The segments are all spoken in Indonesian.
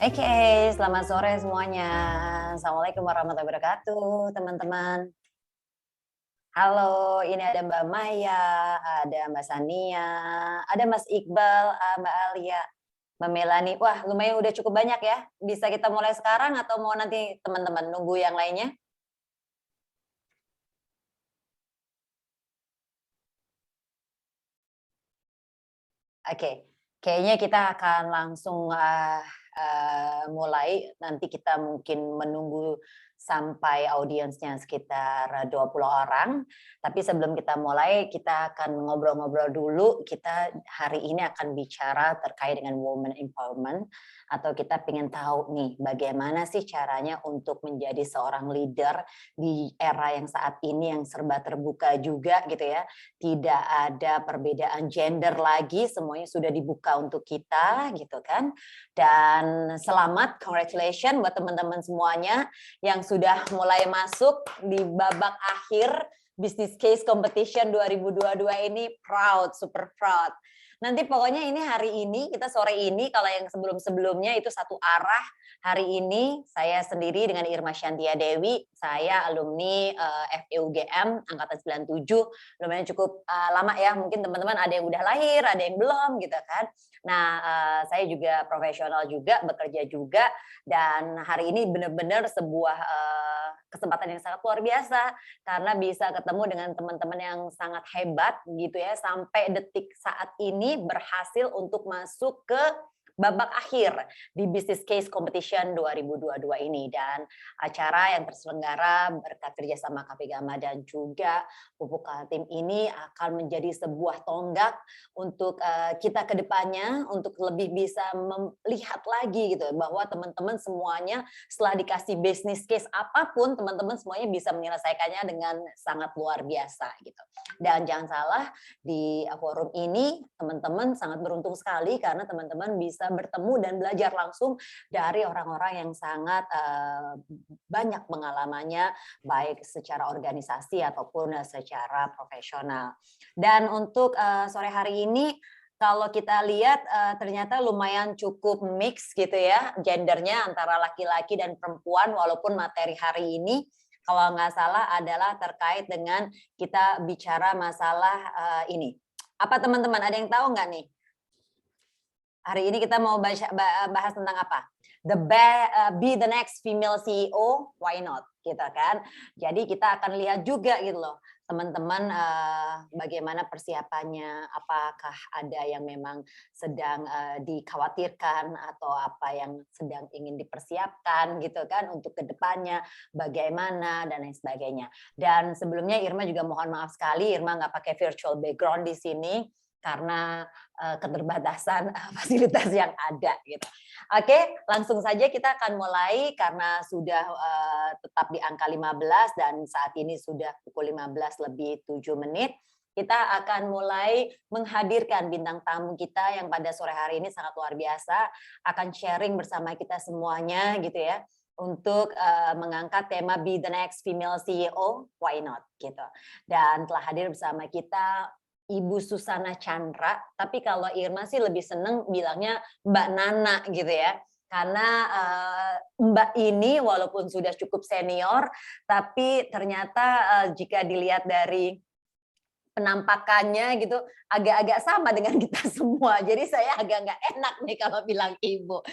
Oke, selamat sore semuanya. Assalamualaikum warahmatullahi wabarakatuh, teman-teman. Halo, ini ada Mbak Maya, ada Mbak Sania, ada Mas Iqbal, Mbak Alia, Mbak Melani. Wah, lumayan udah cukup banyak ya. Bisa kita mulai sekarang atau mau nanti teman-teman nunggu yang lainnya? Oke, kayaknya kita akan langsung, mulai. Nanti kita mungkin menunggu sampai audiensnya sekitar 20 orang. Tapi sebelum kita mulai, kita akan ngobrol-ngobrol dulu. Kita hari ini akan bicara terkait dengan women empowerment, atau kita pengen tahu nih, bagaimana sih caranya untuk menjadi seorang leader di era yang saat ini yang serba terbuka juga gitu ya. Tidak ada perbedaan gender lagi, semuanya sudah dibuka untuk kita gitu kan. Dan selamat, congratulations buat teman-teman semuanya yang sudah mulai masuk di babak akhir Business Case Competition 2022 ini. Proud, super proud. Nanti pokoknya ini hari ini, kita sore ini, kalau yang sebelum-sebelumnya itu satu arah. Hari ini saya sendiri dengan Irma Shantia Dewi, saya alumni FEUGM angkatan 97, lumayan cukup lama ya. Mungkin teman-teman ada yang udah lahir, ada yang belum gitu kan. Nah, saya juga profesional juga, bekerja juga, dan hari ini benar-benar sebuah kesempatan yang sangat luar biasa karena bisa ketemu dengan teman-teman yang sangat hebat gitu ya, sampai detik saat ini berhasil untuk masuk ke babak akhir di Business Case Competition 2022 ini. Dan acara yang terselenggara berkat kerjasama KP Gama dan juga Pupuk Kaltim ini akan menjadi sebuah tonggak untuk kita ke depannya, untuk lebih bisa melihat lagi gitu bahwa teman-teman semuanya setelah dikasih business case apapun, teman-teman semuanya bisa menyelesaikannya dengan sangat luar biasa gitu. Dan jangan salah, di forum ini teman-teman sangat beruntung sekali karena teman-teman bisa bertemu dan belajar langsung dari orang-orang yang sangat banyak pengalamannya, baik secara organisasi ataupun secara profesional. Dan untuk sore hari ini, kalau kita lihat ternyata lumayan cukup mix gitu ya, gendernya antara laki-laki dan perempuan, walaupun materi hari ini kalau nggak salah adalah terkait dengan kita bicara masalah ini. Apa teman-teman, ada yang tahu nggak nih? Hari ini kita mau bahas tentang apa? Be the next female CEO, why not? Gitu kan. Jadi kita akan lihat juga gitu loh, teman-teman bagaimana persiapannya, apakah ada yang memang sedang dikhawatirkan atau apa yang sedang ingin dipersiapkan gitu kan untuk kedepannya, bagaimana dan lain sebagainya. Dan sebelumnya Irma juga mohon maaf sekali, Irma nggak pakai virtual background di sini karena keterbatasan fasilitas yang ada gitu. Oke, langsung saja kita akan mulai karena sudah tetap di angka 15 dan saat ini sudah pukul 15 lebih 7 menit. Kita akan mulai menghadirkan bintang tamu kita yang pada sore hari ini sangat luar biasa, akan sharing bersama kita semuanya gitu ya, untuk mengangkat tema Be the Next Female CEO, why not gitu. Dan telah hadir bersama kita Ibu Susana Chandra, tapi kalau Irma sih lebih seneng bilangnya Mbak Nana gitu ya. Karena Mbak ini walaupun sudah cukup senior, tapi ternyata jika dilihat dari penampakannya gitu agak-agak sama dengan kita semua. Jadi saya agak nggak enak nih kalau bilang ibu.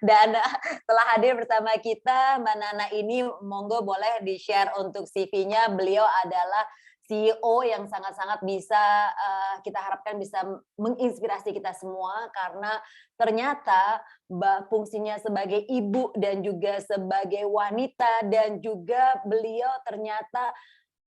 Dan telah hadir bersama kita Mbak Nana ini, monggo boleh di-share untuk CV-nya. Beliau adalah CEO yang sangat-sangat bisa kita harapkan bisa menginspirasi kita semua karena ternyata fungsinya sebagai ibu dan juga sebagai wanita dan juga beliau ternyata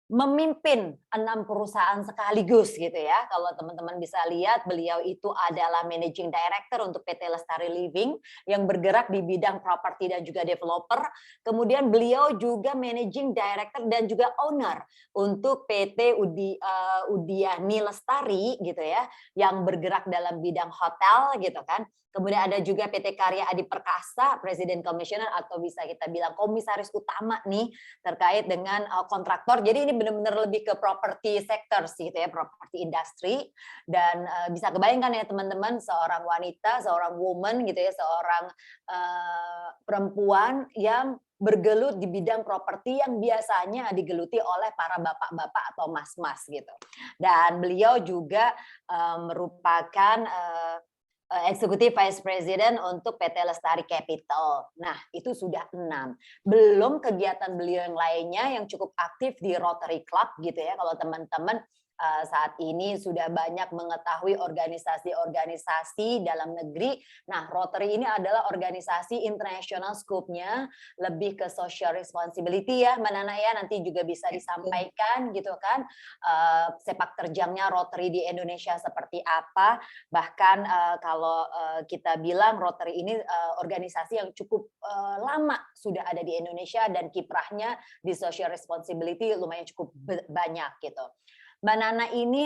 memimpin 6 perusahaan sekaligus gitu ya. Kalau teman-teman bisa lihat, beliau itu adalah Managing Director untuk PT Lestari Living yang bergerak di bidang properti dan juga developer. Kemudian beliau juga Managing Director dan juga owner untuk PT Udiani Lestari gitu ya, yang bergerak dalam bidang hotel gitu kan. Kemudian ada juga PT Karya Adi Perkasa, Presiden Commissioner atau bisa kita bilang komisaris utama nih terkait dengan kontraktor. Jadi ini benar-benar lebih ke property sector sih gitu ya, property industry. Dan bisa kebayangkan ya teman-teman, seorang wanita, seorang woman gitu ya, seorang perempuan yang bergelut di bidang properti yang biasanya digeluti oleh para bapak-bapak atau mas-mas gitu. Dan beliau juga merupakan Executive Vice President untuk PT Lestari Capital. Nah, itu sudah 6. Belum kegiatan beliau yang lainnya yang cukup aktif di Rotary Club gitu ya. Kalau teman-teman saat ini sudah banyak mengetahui organisasi-organisasi dalam negeri. Nah, Rotary ini adalah organisasi international scope-nya, lebih ke social responsibility ya, Mbak Nana ya, nanti juga bisa disampaikan gitu kan, sepak terjangnya Rotary di Indonesia seperti apa. Bahkan kalau kita bilang Rotary ini organisasi yang cukup lama sudah ada di Indonesia dan kiprahnya di social responsibility lumayan cukup banyak gitu. Mbak Nana ini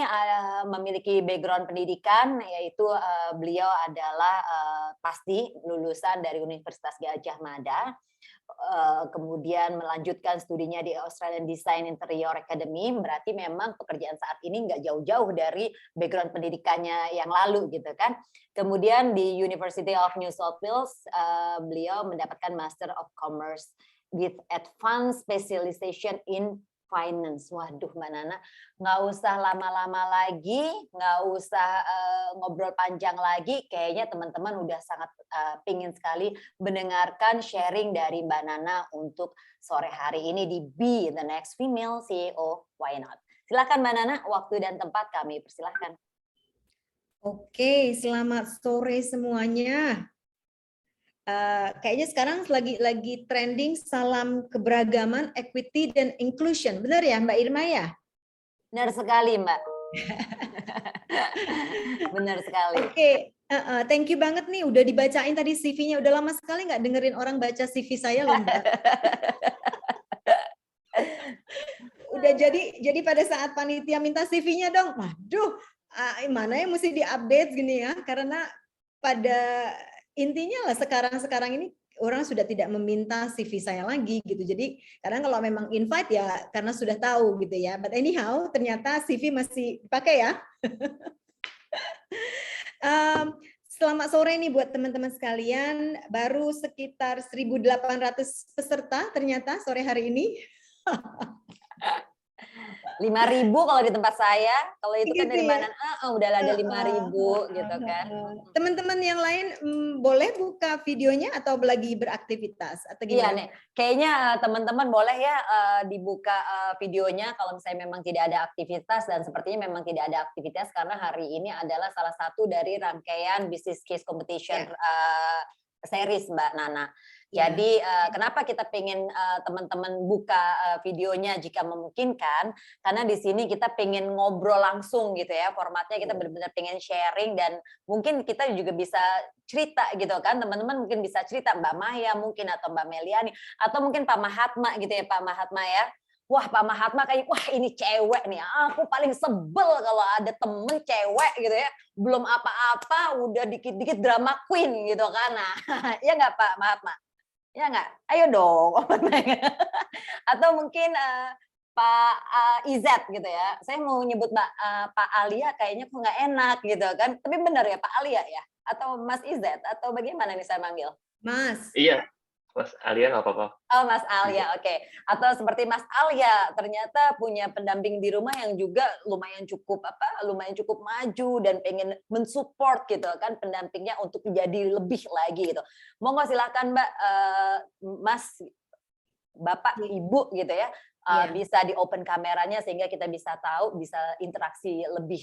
memiliki background pendidikan, yaitu beliau adalah pasti lulusan dari Universitas Gadjah Mada, kemudian melanjutkan studinya di Australian Design Interior Academy, berarti memang pekerjaan saat ini nggak jauh-jauh dari background pendidikannya yang lalu gitu kan. Kemudian di University of New South Wales, beliau mendapatkan Master of Commerce with Advanced Specialization in Finance. Waduh Mbak Nana, nggak usah lama-lama lagi, nggak usah ngobrol panjang lagi, kayaknya teman-teman udah sangat pingin sekali mendengarkan sharing dari Mbak Nana untuk sore hari ini di Be the Next Female CEO, Why Not? Silakan Mbak Nana, waktu dan tempat kami persilahkan. Oke, selamat sore semuanya. Kayaknya sekarang lagi trending salam keberagaman, equity dan inclusion. Benar ya Mbak Irma ya? Benar sekali Mbak. Benar sekali. Oke, thank you banget nih udah dibacain tadi CV-nya. Udah lama sekali nggak dengerin orang baca CV saya loh Mbak. Udah jadi pada saat panitia minta CV-nya dong, waduh, mana yang mesti diupdate gini ya? Karena pada intinya lah sekarang ini orang sudah tidak meminta CV saya lagi gitu. Jadi kadang kalau memang invite ya karena sudah tahu gitu ya. But anyhow ternyata CV masih dipakai ya. Selamat sore nih buat teman-teman sekalian. Baru sekitar 1.800 peserta ternyata sore hari ini. 5.000 kalau di tempat saya, kalau itu kan dari Gitu ya? mana? Udah ada 5.000 gitu kan. Teman-teman yang lain boleh buka videonya atau lagi beraktivitas atau Iya gimana? nih, kayaknya teman-teman boleh ya dibuka videonya kalau misalnya memang tidak ada aktivitas, dan sepertinya memang tidak ada aktivitas karena hari ini adalah salah satu dari rangkaian Business Case Competition series Mbak Nana. Jadi kenapa kita pengen teman-teman buka videonya jika memungkinkan, karena di sini kita pengen ngobrol langsung gitu ya, formatnya kita benar-benar pengen sharing, dan mungkin kita juga bisa cerita gitu kan, teman-teman mungkin bisa cerita, Mbak Maya mungkin atau Mbak Meliani atau mungkin Pak Mahatma gitu ya, Pak Mahatma ya. Wah Pak Mahatma kayak, wah ini cewek nih, aku paling sebel kalau ada temen cewek gitu ya, belum apa-apa udah dikit-dikit drama queen gitu kan. Nah, ya nggak Pak Mahatma? Ya nggak? Ayo dong. Atau mungkin Pak Izet gitu ya. Saya mau nyebut Pak Alia kayaknya kok nggak enak gitu kan. Tapi benar ya Pak Alia ya? Atau Mas Izet? Atau bagaimana nih saya manggil? Mas. Iya, Mas Alia nggak apa-apa. Oh Mas Alia, oke. Atau seperti Mas Alia, ternyata punya pendamping di rumah yang juga lumayan cukup maju dan pengen mensupport gitu kan pendampingnya untuk menjadi lebih lagi gitu. Monggo silakan Mbak, Mas, Bapak, Ibu gitu ya, bisa di open kameranya sehingga kita bisa tahu, bisa interaksi lebih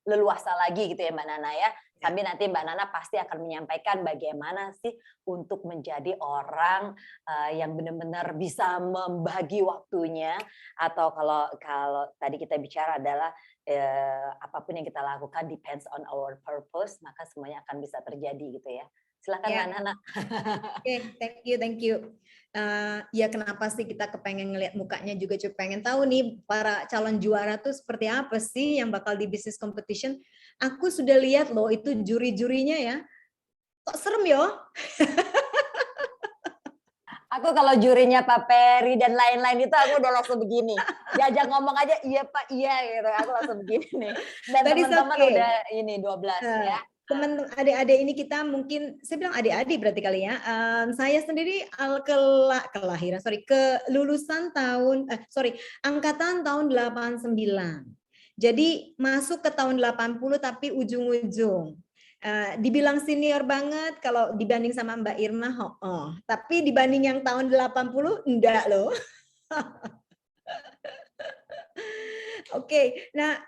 leluasa lagi gitu ya Mbak Nana ya. Sambil nanti Mbak Nana pasti akan menyampaikan bagaimana sih untuk menjadi orang yang benar-benar bisa membagi waktunya, atau kalau tadi kita bicara adalah apapun yang kita lakukan depends on our purpose, maka semuanya akan bisa terjadi gitu ya. Silakan Mbak Nana. Oke, thank you. Ya kenapa sih kita kepengen ngelihat mukanya juga, juga pengen tahu nih para calon juara tuh seperti apa sih yang bakal di business competition. Aku sudah lihat loh itu juri-jurinya ya, kok serem yo. Aku kalau jurinya Pak Peri dan lain-lain itu aku udah langsung begini. Diajak ngomong aja, iya Pak, iya gitu. Aku langsung begini nih. Dan But it's teman-teman okay. udah ini 12 ya. Teman adik-adik ini kita mungkin, saya bilang adik-adik berarti kali ya. Saya sendiri kelulusan tahun, angkatan tahun 89. Jadi masuk ke tahun 80 tapi ujung-ujung. Dibilang senior banget kalau dibanding sama Mbak Irma, tapi dibanding yang tahun 80 enggak loh. Oke, nah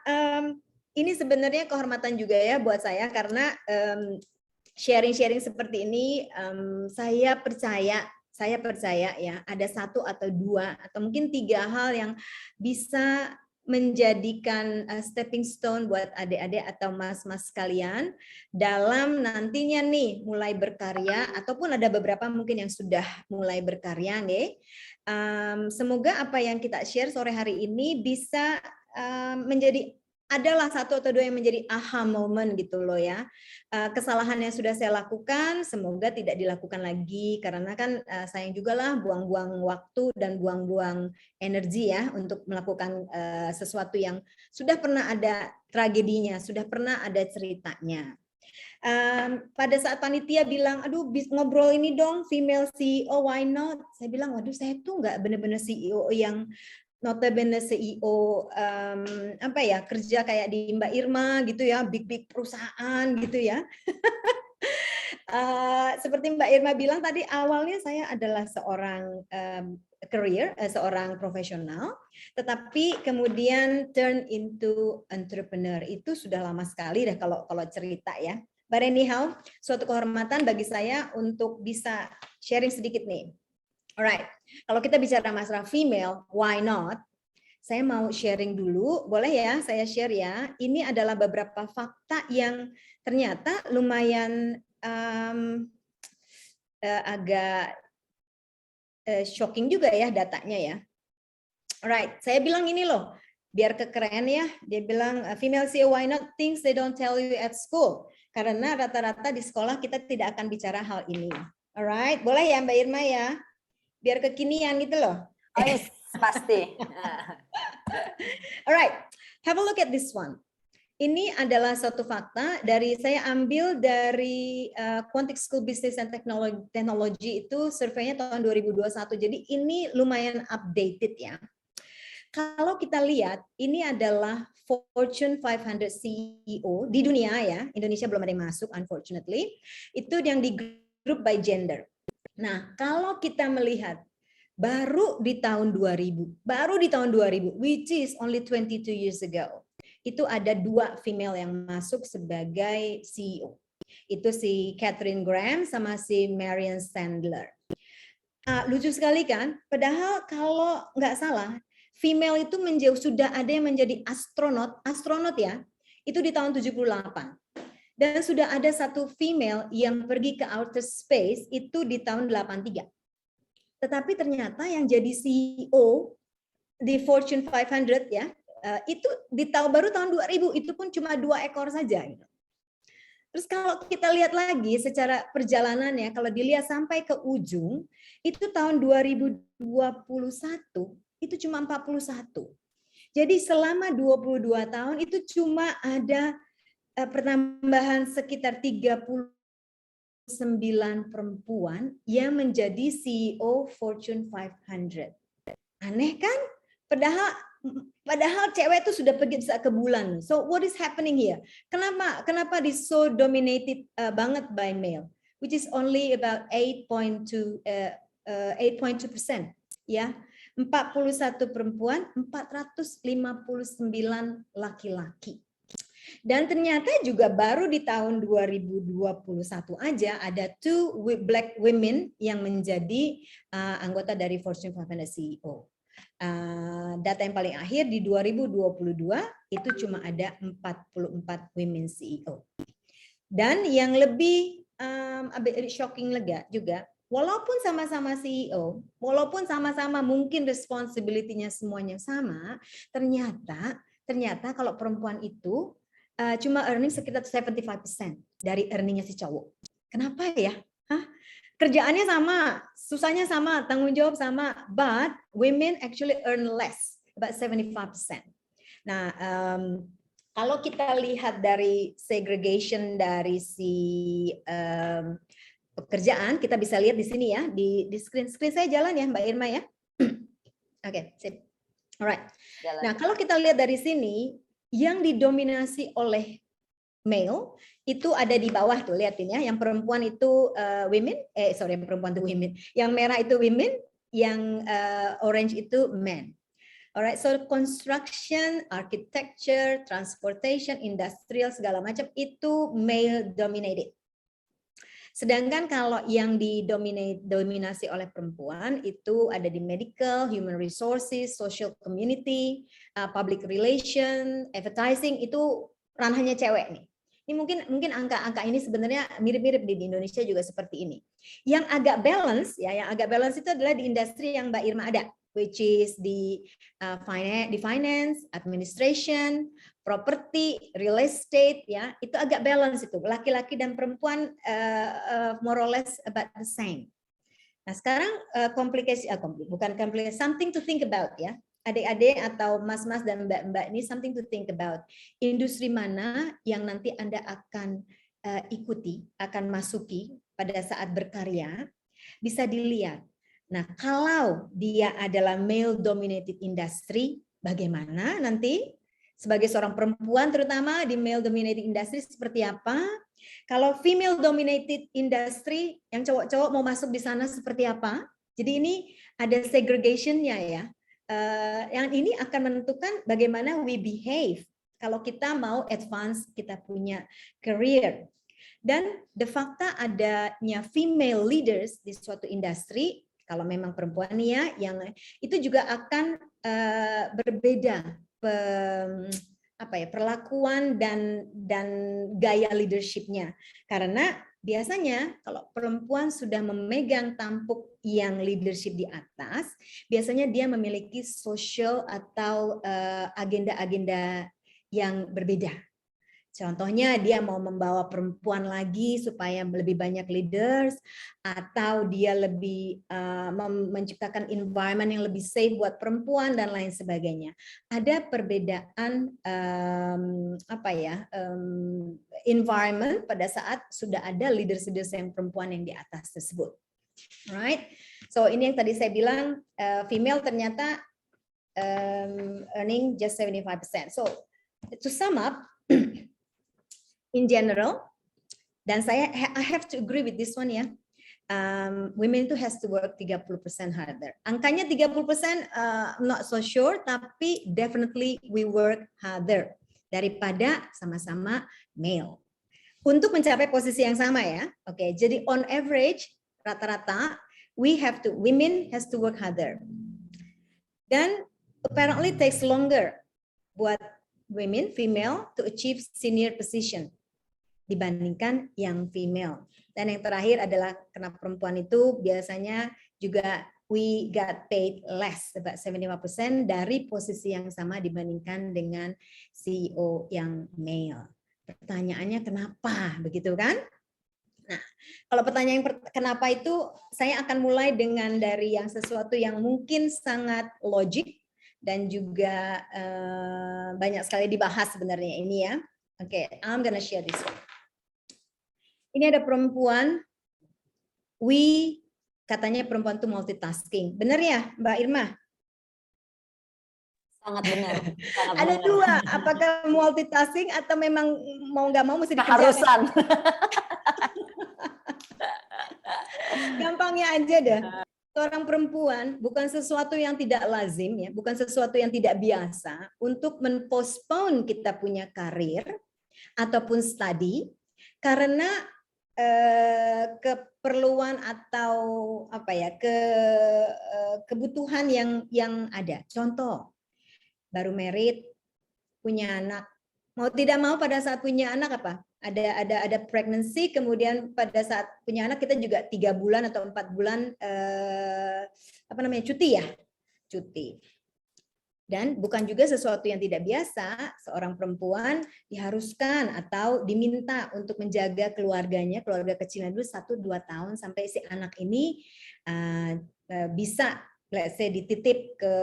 ini sebenarnya kehormatan juga ya buat saya karena sharing-sharing seperti ini saya percaya ya ada satu atau dua atau mungkin 3 hal yang bisa menjadikan stepping stone buat adik-adik atau mas-mas sekalian dalam nantinya nih mulai berkarya ataupun ada beberapa mungkin yang sudah mulai berkarya nih. Semoga apa yang kita share sore hari ini bisa menjadi adalah satu atau dua yang menjadi aha moment gitu loh ya. Kesalahan yang sudah saya lakukan semoga tidak dilakukan lagi karena kan sayang juga lah buang-buang waktu dan buang-buang energi ya untuk melakukan sesuatu yang sudah pernah ada tragedinya, sudah pernah ada ceritanya. Pada saat panitia bilang, aduh ngobrol ini dong female CEO, why not? Saya bilang, waduh saya tuh nggak benar-benar CEO yang notabene CEO kerja kayak di Mbak Irma gitu ya, big perusahaan gitu ya. Seperti Mbak Irma bilang tadi awalnya saya adalah seorang seorang profesional, tetapi kemudian turn into entrepreneur itu sudah lama sekali deh kalau cerita ya. But anyhow, suatu kehormatan bagi saya untuk bisa sharing sedikit nih. Alright, kalau kita bicara masalah female, why not? Saya mau sharing dulu, boleh ya saya share ya. Ini adalah beberapa fakta yang ternyata lumayan agak shocking juga ya datanya ya. Alright, saya bilang ini loh, biar kekeren ya. Dia bilang female CEO why not things they don't tell you at school. Karena rata-rata di sekolah kita tidak akan bicara hal ini. Alright, boleh ya Mbak Irma ya? Biar kekinian gitu loh. Oh yes, pasti. Alright, have a look at this one. Ini adalah suatu fakta saya ambil dari Quantic School Business and Technology itu surveinya tahun 2021. Jadi ini lumayan updated ya. Kalau kita lihat, ini adalah Fortune 500 CEO di dunia ya. Indonesia belum ada yang masuk, unfortunately. Itu yang di group by gender. Nah, kalau kita melihat baru di tahun 2000, which is only 22 years ago, itu ada 2 female yang masuk sebagai CEO. Itu si Catherine Graham sama si Marian Sandler. Lucu sekali kan? Padahal kalau nggak salah, female itu sudah ada yang menjadi astronot ya, itu di tahun 78. Dan sudah ada satu female yang pergi ke outer space itu di tahun 83. Tetapi ternyata yang jadi CEO di Fortune 500 ya, itu baru tahun 2000, itu pun cuma 2 ekor saja. Terus kalau kita lihat lagi secara perjalanannya, kalau dilihat sampai ke ujung, itu tahun 2021, itu cuma 41. Jadi selama 22 tahun itu cuma ada pertambahan sekitar 39 perempuan yang menjadi CEO Fortune 500. Aneh kan? Padahal cewek itu sudah pergi ke bulan. So what is happening here? Kenapa this so dominated banget by male, which is only about 8.2%, ya. 41 perempuan, 459 laki-laki. Dan ternyata juga baru di tahun 2021 aja ada 2 black women yang menjadi anggota dari Fortune 500 CEO. Data yang paling akhir di 2022 itu cuma ada 44 women CEO. Dan yang lebih shocking lega juga, walaupun sama-sama CEO, walaupun sama-sama mungkin responsibility-nya semuanya sama, ternyata kalau perempuan itu cuma earning sekitar 75% dari earningnya si cowok. Kenapa ya? Kerjaannya sama, susahnya sama, tanggung jawab sama, but women actually earn less, about 75%. Nah, kalau kita lihat dari segregation dari si pekerjaan, kita bisa lihat di sini ya, di screen saya jalan ya, Mbak Irma ya. Oke, sip. Alright. Nah, kalau kita lihat dari sini, yang didominasi oleh male itu ada di bawah tuh, lihatin ya. Yang perempuan itu women, yang perempuan itu women. Yang merah itu women, yang orange itu men. Alright, so construction, architecture, transportation, industrial segala macam itu male dominated. Sedangkan kalau yang didominasi oleh perempuan itu ada di medical, human resources, social community, public relation, advertising, itu ranahnya cewek nih. Ini mungkin angka-angka ini sebenarnya mirip-mirip di Indonesia juga seperti ini. Yang agak balance ya, yang agak balance itu adalah di industri yang Mbak Irma ada, which is di finance, administration, property, real estate, ya itu agak balance itu, laki-laki dan perempuan more or less about the same. Nah sekarang something to think about ya, adik-adik atau mas-mas dan mbak-mbak ini something to think about. Industri mana yang nanti Anda akan ikuti, akan masuki pada saat berkarya, bisa dilihat. Nah kalau dia adalah male dominated industry, bagaimana nanti? Sebagai seorang perempuan terutama di male dominated industry seperti apa? Kalau female dominated industry yang cowok-cowok mau masuk di sana seperti apa? Jadi ini ada segregation-nya ya. Yang ini akan menentukan bagaimana we behave kalau kita mau advance, kita punya career. Dan the fakta adanya female leaders di suatu industri, kalau memang perempuan ya, yang itu juga akan berbeda perlakuan dan gaya leadershipnya, karena biasanya kalau perempuan sudah memegang tampuk yang leadership di atas, biasanya dia memiliki social atau agenda-agenda yang berbeda. Contohnya dia mau membawa perempuan lagi supaya lebih banyak leaders, atau dia lebih menciptakan environment yang lebih safe buat perempuan dan lain sebagainya. Ada perbedaan environment pada saat sudah ada leaders yang perempuan yang di atas tersebut. Right? So ini yang tadi saya bilang female ternyata earning just 75%. So to sum up, in general, dan I have to agree with this one ya, women itu has to work 30% harder. Angkanya 30% not so sure, tapi definitely we work harder daripada sama-sama male. Untuk mencapai posisi yang sama ya. Oke, jadi on average rata-rata women has to work harder. Dan apparently takes longer buat women, female, to achieve senior position dibandingkan yang female. Dan yang terakhir adalah karena perempuan itu biasanya juga we got paid less, about 75% dari posisi yang sama dibandingkan dengan CEO yang male. Pertanyaannya kenapa, begitu kan? Nah, kalau pertanyaan kenapa itu, saya akan mulai dengan dari yang sesuatu yang mungkin sangat logik dan juga banyak sekali dibahas sebenarnya ini ya. Oke, I'm gonna share this one. Ini ada perempuan, katanya perempuan itu multitasking. Benar ya, Mbak Irma? Sangat benar. Sangat ada benar. dua, apakah multitasking atau memang mau nggak mau mesti dikerjakan? Keharusan. Gampangnya aja deh. Seorang perempuan bukan sesuatu yang tidak lazim ya, bukan sesuatu yang tidak biasa untuk men-postpone kita punya karir ataupun studi karena keperluan atau kebutuhan yang ada. Contoh, baru married, punya anak, mau tidak mau pada saat punya anak ada pregnancy, kemudian pada saat punya anak kita juga 3 bulan atau 4 bulan cuti ya, cuti. Dan bukan juga sesuatu yang tidak biasa, seorang perempuan diharuskan atau diminta untuk menjaga keluarganya, keluarga kecilnya dulu 1-2 tahun sampai si anak ini bisa let's say dititip ke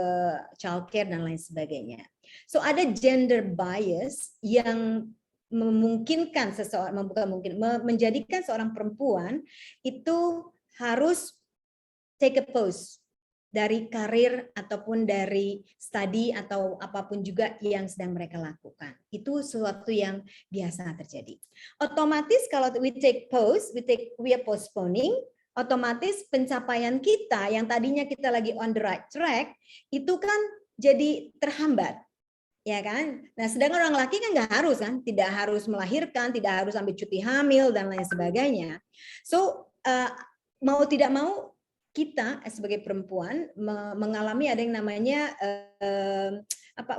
childcare dan lain sebagainya. So ada gender bias yang memungkinkan seseorang, menjadikan seorang perempuan itu harus take a pause dari karir ataupun dari studi atau apapun juga yang sedang mereka lakukan. Itu sesuatu yang biasa terjadi. Otomatis kalau we take pause, we are postponing, otomatis pencapaian kita yang tadinya kita lagi on the right track itu kan jadi terhambat. Ya kan? Nah, sedangkan orang laki kan nggak harus kan, tidak harus melahirkan, tidak harus ambil cuti hamil dan lain sebagainya. So mau tidak mau kita sebagai perempuan mengalami ada yang namanya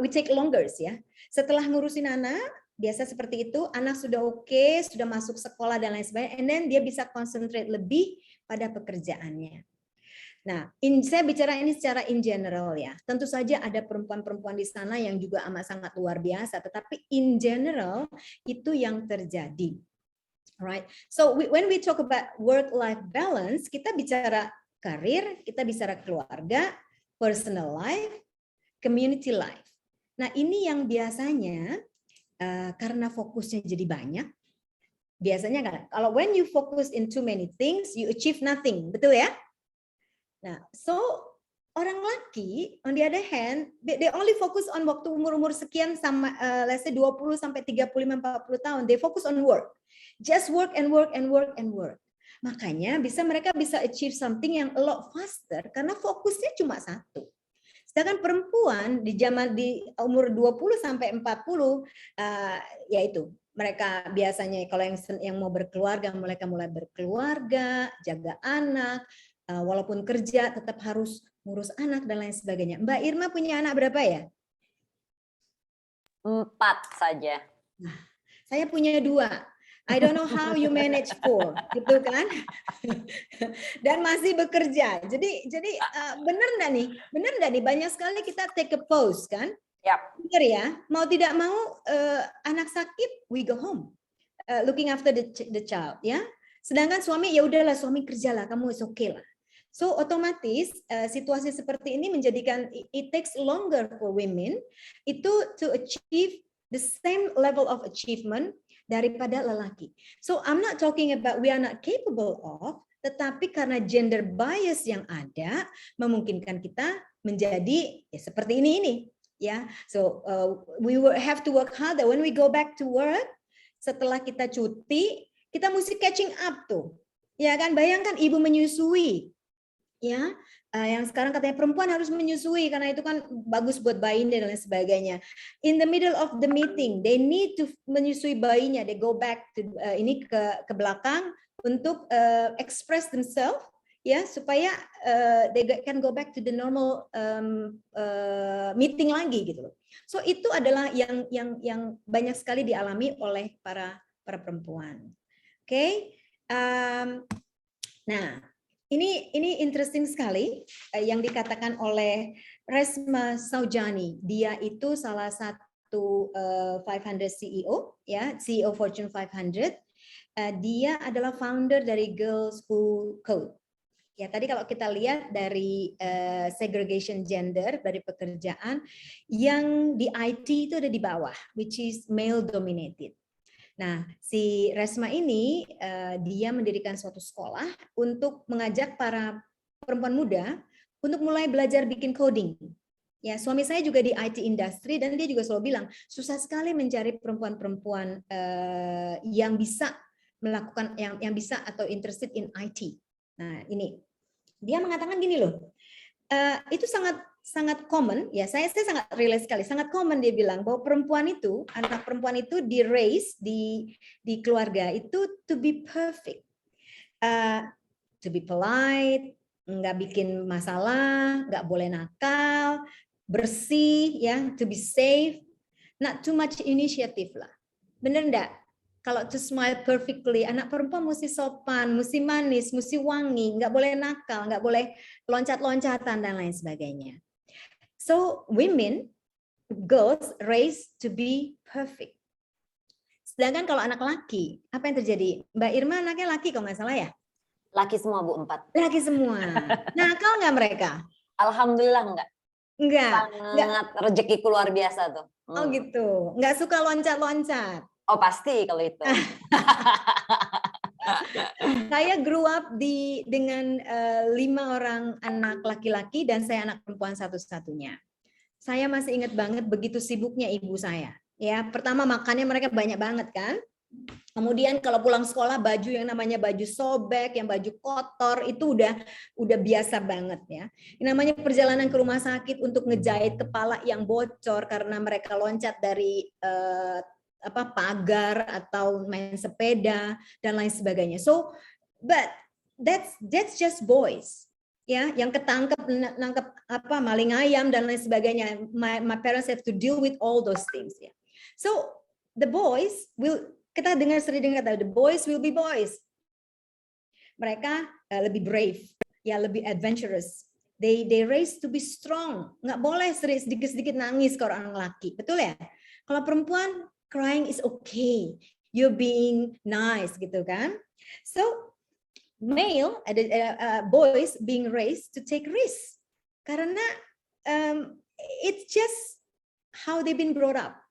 we take longer ya. Setelah ngurusin anak, biasa seperti itu, anak sudah oke, sudah masuk sekolah dan lain sebagainya, and then dia bisa concentrate lebih pada pekerjaannya. Nah, saya bicara ini secara in general ya. Tentu saja ada perempuan-perempuan di sana yang juga amat sangat luar biasa, tetapi in general itu yang terjadi. Right. So when we talk about work-life balance, kita bicara karir, kita bicara keluarga, personal life, community life. Nah, ini yang biasanya karena fokusnya jadi banyak, biasanya kan kalau when you focus in too many things, you achieve nothing, betul ya? Nah, so orang laki, on the other hand, they only focus on waktu umur sekian sama let's say 20 sampai 35 40 tahun, they focus on work. Just work and work and work and work. Makanya mereka bisa achieve something yang a lot faster karena fokusnya cuma satu. Sedangkan perempuan di umur 20 sampai 40 yaitu mereka biasanya kalau yang mau berkeluarga, mereka mulai berkeluarga, jaga anak, walaupun kerja tetap harus ngurus anak dan lain sebagainya. Mbak Irma punya anak berapa ya? 4 saja. Nah, saya punya 2. I don't know how you manage 4, gitu kan? Dan masih bekerja. Jadi benar enggak nih? Benar enggak nih? Banyak sekali kita take a pause kan? Yap. Benar ya? Mau tidak mau anak sakit, we go home, looking after the child, ya. Sedangkan suami ya udahlah, suami kerjalah, kamu is okay lah. So otomatis situasi seperti ini menjadikan it takes longer for women itu to achieve the same level of achievement daripada lelaki. So I'm not talking about we are not capable of, tetapi karena gender bias yang ada memungkinkan kita menjadi ya, seperti ini ya. So we will have to work harder when we go back to work. Setelah kita cuti, kita mesti catching up tuh. Ya kan, bayangkan ibu menyusui. Ya, yang sekarang katanya perempuan harus menyusui karena itu kan bagus buat bayinya dan lain sebagainya. In the middle of the meeting, they need to menyusui bayinya. They go back to ini ke belakang untuk express themselves, ya supaya they can go back to the normal meeting lagi gitu loh. So itu adalah yang banyak sekali dialami oleh para perempuan. Oke, nah. Ini interesting sekali yang dikatakan oleh Resma Saujani. Dia itu salah satu 500 CEO, ya, CEO Fortune 500. Dia adalah founder dari Girls Who Code. Ya, tadi kalau kita lihat dari segregation gender dari pekerjaan yang di IT itu ada di bawah, which is male dominated. Nah, si Resma ini dia mendirikan suatu sekolah untuk mengajak para perempuan muda untuk mulai belajar bikin coding. Ya, suami saya juga di IT industry dan dia juga selalu bilang susah sekali mencari perempuan-perempuan yang bisa melakukan yang bisa atau interested in IT. Nah, ini dia mengatakan gini loh, itu sangat common, ya saya sangat relate sekali, sangat common dia bilang bahwa perempuan itu, anak perempuan itu di raise di keluarga itu to be perfect, to be polite, nggak bikin masalah, nggak boleh nakal, bersih, ya, to be safe, not too much initiative lah, bener nggak? Kalau to smile perfectly, anak perempuan mesti sopan, mesti manis, mesti wangi, nggak boleh nakal, nggak boleh loncat-loncatan dan lain sebagainya. So women girls raised to be perfect. Sedangkan kalau anak laki, apa yang terjadi? Mbak Irma anaknya laki kalau nggak salah ya? Laki semua Bu, 4. Laki semua. Nakal nggak mereka? Alhamdulillah enggak. Enggak. Sangat rezekiku luar biasa tuh. Oh gitu. Nggak suka loncat-loncat. Oh pasti kalau itu. Saya grew up dengan 5 orang anak laki-laki dan saya anak perempuan satu-satunya. Saya masih ingat banget begitu sibuknya ibu saya. Ya, pertama makannya mereka banyak banget kan. Kemudian kalau pulang sekolah baju yang namanya baju sobek, yang baju kotor itu udah biasa banget ya. Yang namanya perjalanan ke rumah sakit untuk ngejahit kepala yang bocor karena mereka loncat dari pagar atau main sepeda dan lain sebagainya. So, but that's just boys. Ya, yang ketangkep nangkep maling ayam dan lain sebagainya. My parents have to deal with all those things ya. So, the boys will, kita sering dengar kata the boys will be boys. Mereka lebih brave, ya lebih adventurous. They raised to be strong. Nggak boleh sedikit-sedikit nangis kalau orang laki, betul ya? Kalau perempuan crying is okay. You're being nice gitu kan? So male, boys being raised to take risks karena it's just how they've been brought up.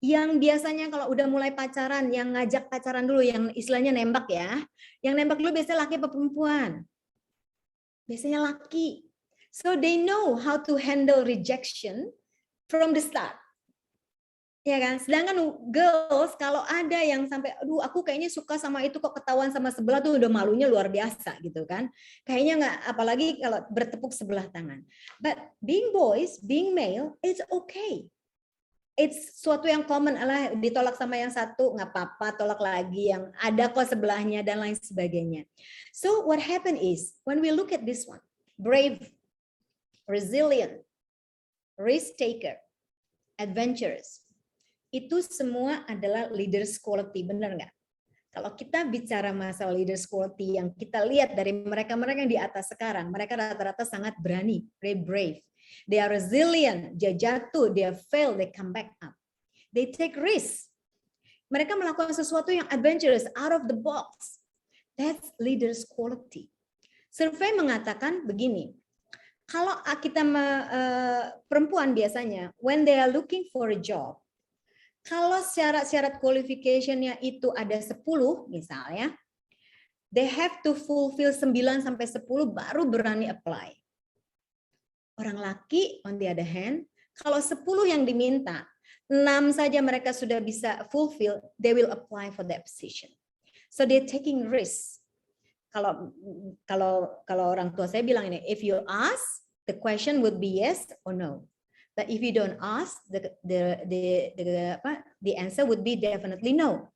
Yang biasanya kalau udah mulai pacaran, yang ngajak pacaran dulu, yang istilahnya nembak ya, yang nembak dulu biasanya laki atau perempuan? Biasanya laki. So they know how to handle rejection from the start. Ya kan? Sedangkan girls kalau ada yang sampai aduh aku kayaknya suka sama itu kok ketahuan sama sebelah tuh udah malunya luar biasa gitu kan. Kayaknya nggak, apalagi kalau bertepuk sebelah tangan. But being boys, being male, it's okay. It's suatu yang common, alah ditolak sama yang satu nggak apa-apa, tolak lagi yang ada kok sebelahnya dan lain sebagainya. So what happened is when we look at this one, brave, resilient, risk taker, adventurous. Itu semua adalah leaders quality, benar nggak? Kalau kita bicara masalah leaders quality yang kita lihat dari mereka-mereka yang di atas sekarang, mereka rata-rata sangat berani, very brave. They are resilient, dia jatuh, dia fail, they come back up. They take risks. Mereka melakukan sesuatu yang adventurous, out of the box. That's leaders quality. Survei mengatakan begini, kalau kita perempuan biasanya, when they are looking for a job, kalau syarat-syarat qualification-nya itu ada 10 misalnya, they have to fulfill 9 sampai 10 baru berani apply. Orang laki on the other hand, kalau 10 yang diminta, 6 saja mereka sudah bisa fulfill, they will apply for that position. So they're taking risks. Kalau orang tua saya bilang ini, if you ask, the question would be yes or no. But if you don't ask, the answer would be definitely no.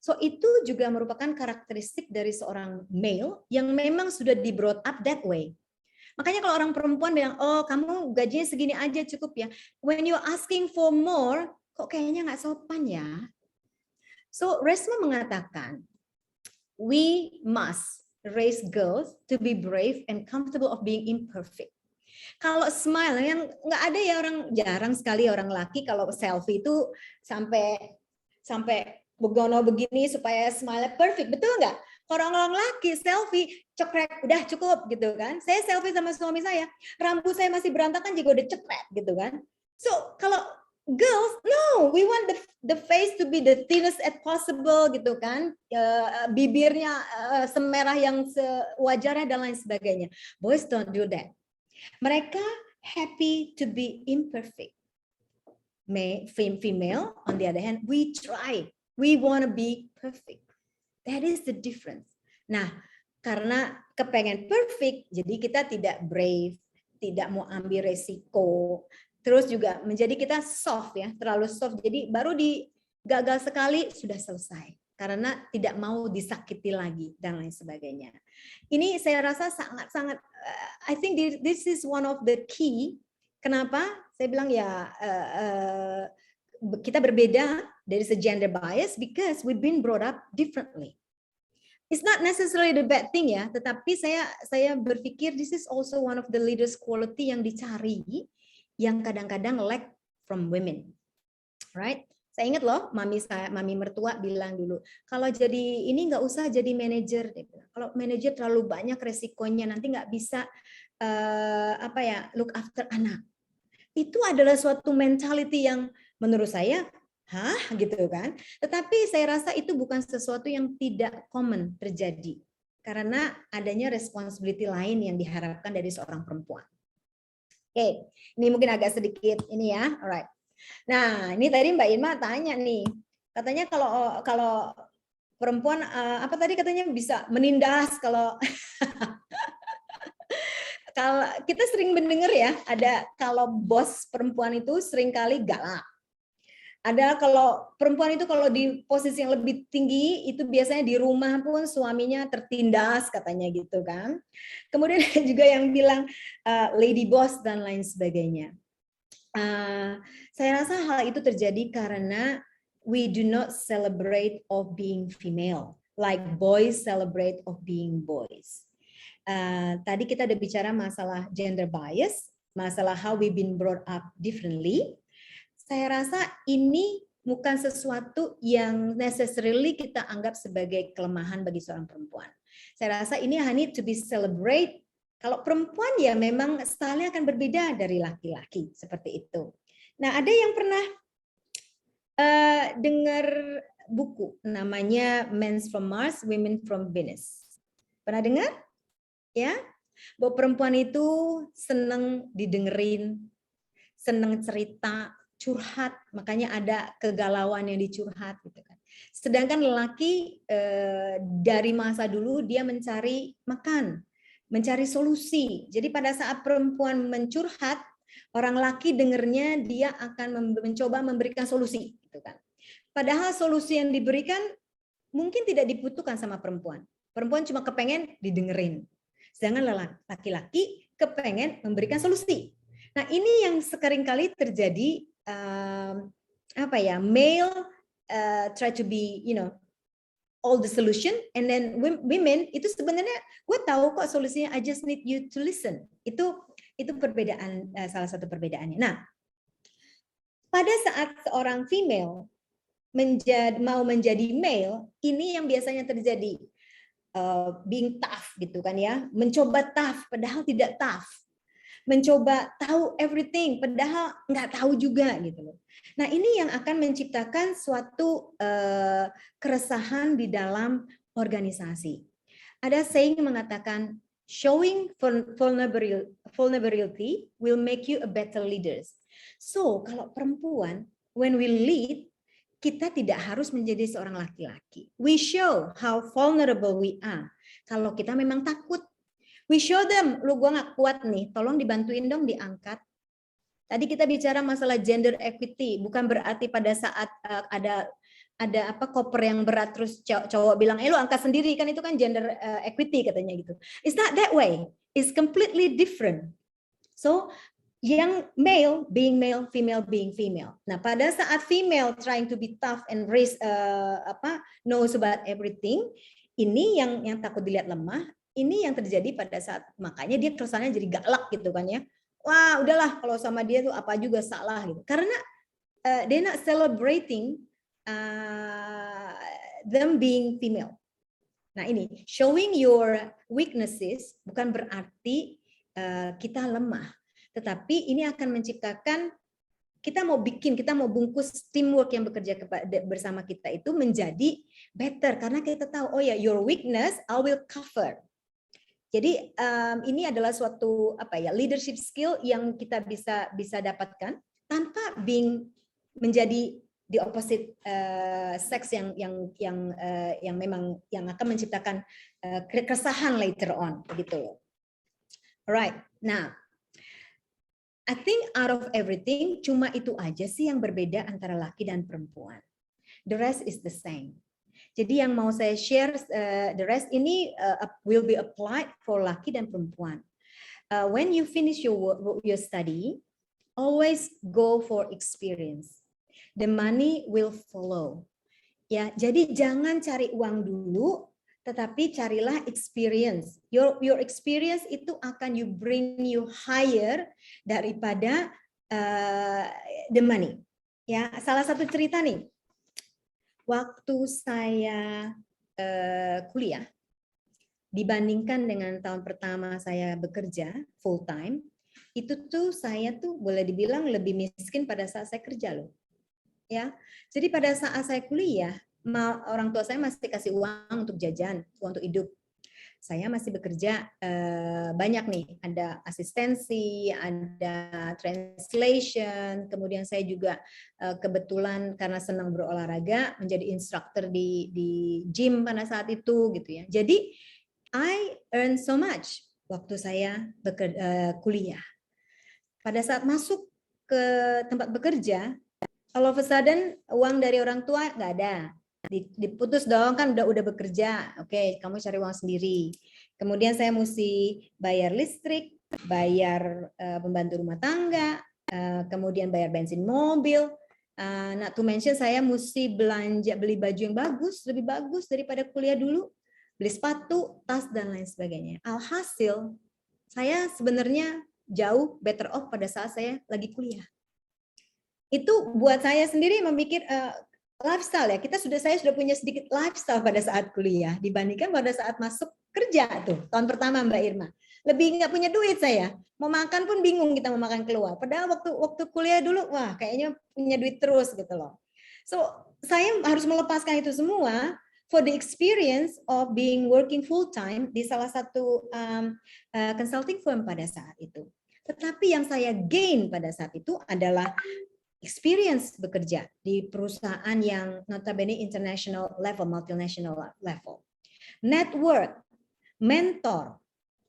So itu juga merupakan karakteristik dari seorang male yang memang sudah di brought up that way. Makanya kalau orang perempuan bilang, oh kamu gajinya segini aja cukup ya. When you asking for more, kok kayaknya nggak sopan ya. So Resma mengatakan, we must raise girls to be brave and comfortable of being imperfect. Kalau smile, yang nggak ada ya orang, jarang sekali orang laki kalau selfie itu sampai begono begini supaya smile perfect, betul nggak? Orang-orang laki selfie cekrek udah cukup gitu kan. Saya selfie sama suami saya, rambut saya masih berantakan juga udah cekrek gitu kan. So kalau girls, no, we want the face to be the thinnest as possible gitu kan, bibirnya semerah yang sewajarnya dan lain sebagainya. Boys don't do that. Mereka happy to be imperfect. Female, on the other hand, we try. We want to be perfect. That is the difference. Nah, karena kepengen perfect, jadi kita tidak brave, tidak mau ambil resiko. Terus juga menjadi kita soft ya, terlalu soft. Jadi baru gagal sekali sudah selesai. Karena tidak mau disakiti lagi dan lain sebagainya. Ini saya rasa sangat-sangat, I think this is one of the key. Kenapa? Saya bilang ya kita berbeda dari segi gender bias because we've been brought up differently. It's not necessarily the bad thing ya, tetapi saya berpikir this is also one of the leaders quality yang dicari yang kadang-kadang lack from women, right? Saya ingat loh, mami mertua bilang dulu, kalau jadi ini nggak usah jadi manajer. Kalau manajer terlalu banyak resikonya, nanti nggak bisa look after anak. Itu adalah suatu mentality yang menurut saya, gitu kan? Tetapi saya rasa itu bukan sesuatu yang tidak common terjadi, karena adanya responsibility lain yang diharapkan dari seorang perempuan. Oke, ini mungkin agak sedikit ini ya, alright. Nah, ini tadi Mbak Irma tanya nih, katanya kalau perempuan apa tadi katanya bisa menindas kalau kalau kita sering mendengar ya, ada kalau bos perempuan itu seringkali galak. Ada kalau perempuan itu kalau di posisi yang lebih tinggi itu biasanya di rumah pun suaminya tertindas katanya gitu kan. Kemudian juga yang bilang lady boss dan lain sebagainya. Saya rasa hal itu terjadi karena we do not celebrate of being female like boys celebrate of being boys. Tadi kita udah bicara masalah gender bias, masalah how we been brought up differently. Saya rasa ini bukan sesuatu yang necessarily kita anggap sebagai kelemahan bagi seorang perempuan. Saya rasa ini need to be celebrate. Kalau perempuan ya memang stylenya akan berbeda dari laki-laki, seperti itu. Nah, ada yang pernah dengar buku namanya Men from Mars, Women from Venus. Pernah dengar? Ya, bahwa perempuan itu senang didengerin, senang cerita, curhat, makanya ada kegalauan yang dicurhat gitu kan. Sedangkan lelaki dari masa dulu dia mencari makan, mencari solusi. Jadi pada saat perempuan mencurhat, orang laki dengernya dia akan mencoba memberikan solusi gitu kan. Padahal solusi yang diberikan mungkin tidak dibutuhkan sama perempuan. Perempuan cuma kepengen didengerin. Sedangkan laki-laki kepengen memberikan solusi. Nah, ini yang seringkali terjadi male try to be all the solution, and then women itu sebenarnya gue tahu kok solusinya, I just need you to listen. Itu perbedaan, salah satu perbedaannya. Nah, pada saat seorang female mau menjadi male, ini yang biasanya terjadi, being tough gitu kan ya, mencoba tough padahal tidak tough, mencoba tahu everything padahal nggak tahu juga gitu loh. Nah, ini yang akan menciptakan suatu keresahan di dalam organisasi. Ada saying mengatakan showing vulnerability will make you a better leader. So, kalau perempuan when we lead, kita tidak harus menjadi seorang laki-laki. We show how vulnerable we are. Kalau kita memang takut, we show them, lu gua nggak kuat nih, tolong dibantuin dong diangkat. Tadi kita bicara masalah gender equity, bukan berarti pada saat ada koper yang berat terus cowok bilang, lu angkat sendiri, kan itu kan gender equity katanya gitu. It's not that way. It's completely different. So yang male being male, female being female. Nah, pada saat female trying to be tough and raise knows about everything, ini yang takut dilihat lemah. Ini yang terjadi pada saat, makanya dia kesannya jadi galak gitu kan ya. Wah, udahlah kalau sama dia tuh apa juga salah gitu. Karena they're not celebrating them being female. Nah, ini showing your weaknesses bukan berarti kita lemah, tetapi ini akan menciptakan, kita mau bungkus teamwork yang bekerja bersama kita itu menjadi better, karena kita tahu, oh ya, your weakness I will cover. Jadi ini adalah suatu leadership skill yang kita bisa dapatkan tanpa menjadi the opposite sex yang memang yang akan menciptakan keresahan later on, begitu loh. Alright, now I think out of everything cuma itu aja sih yang berbeda antara laki dan perempuan. The rest is the same. Jadi yang mau saya share, the rest ini will be applied for laki dan perempuan. When you finish your study, always go for experience. The money will follow. Ya, jadi jangan cari uang dulu, tetapi carilah experience. Your experience itu akan bring you higher daripada the money. Ya, salah satu cerita nih. Waktu saya kuliah, dibandingkan dengan tahun pertama saya bekerja full time, itu tuh saya tuh boleh dibilang lebih miskin pada saat saya kerja loh. Ya, jadi pada saat saya kuliah, orang tua saya masih kasih uang untuk jajan, uang untuk hidup. Saya masih bekerja banyak nih, ada asistensi, ada translation, kemudian saya juga kebetulan karena senang berolahraga menjadi instruktur di gym pada saat itu gitu ya. Jadi I earn so much waktu saya kuliah. Pada saat masuk ke tempat bekerja, all of a sudden uang dari orang tua nggak ada. Diputus dong, kan udah bekerja. Oke, kamu cari uang sendiri. Kemudian saya mesti bayar listrik, bayar pembantu rumah tangga, kemudian bayar bensin mobil. Not to mention saya mesti beli baju yang bagus, lebih bagus daripada kuliah dulu. Beli sepatu, tas, dan lain sebagainya. Alhasil, saya sebenarnya jauh better off pada saat saya lagi kuliah. Itu buat saya sendiri memikir lifestyle ya. Saya sudah punya sedikit lifestyle pada saat kuliah dibandingkan pada saat masuk kerja tuh tahun pertama Mbak Irma. Lebih nggak punya duit saya. Mau makan pun bingung kita mau makan keluar. Padahal waktu kuliah dulu, wah kayaknya punya duit terus gitu loh. So saya harus melepaskan itu semua for the experience of being working full time di salah satu consulting firm pada saat itu. Tetapi yang saya gain pada saat itu adalah experience bekerja di perusahaan yang notabene international level, multinational level. Network, mentor,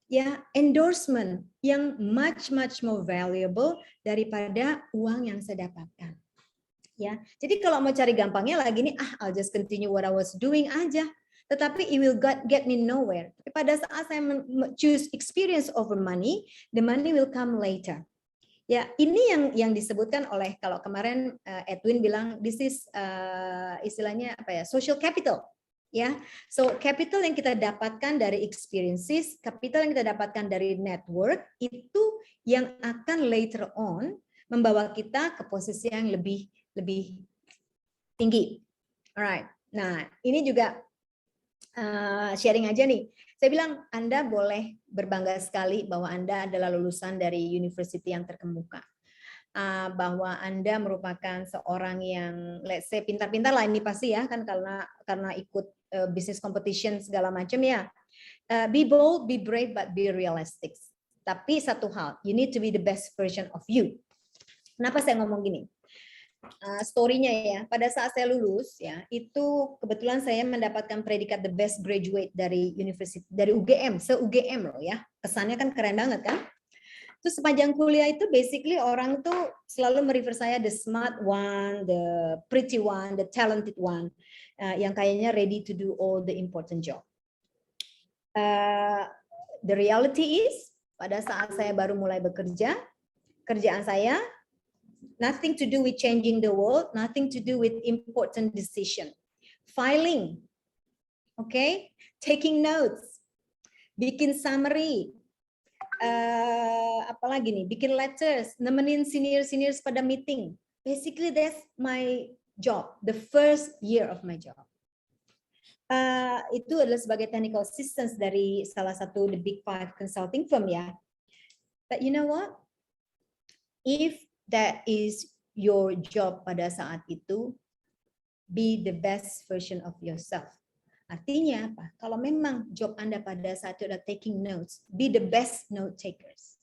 ya endorsement yang much more valuable daripada uang yang saya dapatkan. Ya, jadi kalau mau cari gampangnya lagi nih, I'll just continue what I was doing aja. Tetapi it will get me nowhere. Tapi pada saat saya choose experience over money, the money will come later. Ya, ini yang disebutkan oleh, kalau kemarin Edwin bilang this is istilahnya apa ya, social capital. Ya, so capital yang kita dapatkan dari experiences, capital yang kita dapatkan dari network itu yang akan later on membawa kita ke posisi yang lebih tinggi. Alright. Nah, ini juga sharing aja nih. Saya bilang Anda boleh berbangga sekali bahwa Anda adalah lulusan dari university yang terkemuka. Bahwa Anda merupakan seorang yang let's say pintar-pintar lah ini pasti ya kan karena ikut business competition segala macam ya. Be bold, be brave, but be realistic. Tapi satu hal, you need to be the best version of you. Kenapa saya ngomong gini? Story-nya ya, pada saat saya lulus ya, itu kebetulan saya mendapatkan predikat the best graduate dari university, dari UGM, se-UGM loh ya. Kesannya kan keren banget kan? Terus sepanjang kuliah itu basically orang tuh selalu merefer saya the smart one, the pretty one, the talented one, yang kayaknya ready to do all the important job. The reality is, pada saat saya baru mulai bekerja, kerjaan saya nothing to do with changing the world, nothing to do with important decision. Filing, okay? Taking notes, bikin summary, apalagi nih, bikin letters, nemenin seniors pada meeting. Basically that's my job, the first year of my job. Itu adalah sebagai technical assistant dari salah satu the big 5 consulting firm ya. But you know what? If that is your job pada saat itu, be the best version of yourself. Artinya apa? Kalau memang job Anda pada saat itu adalah taking notes, be the best note takers.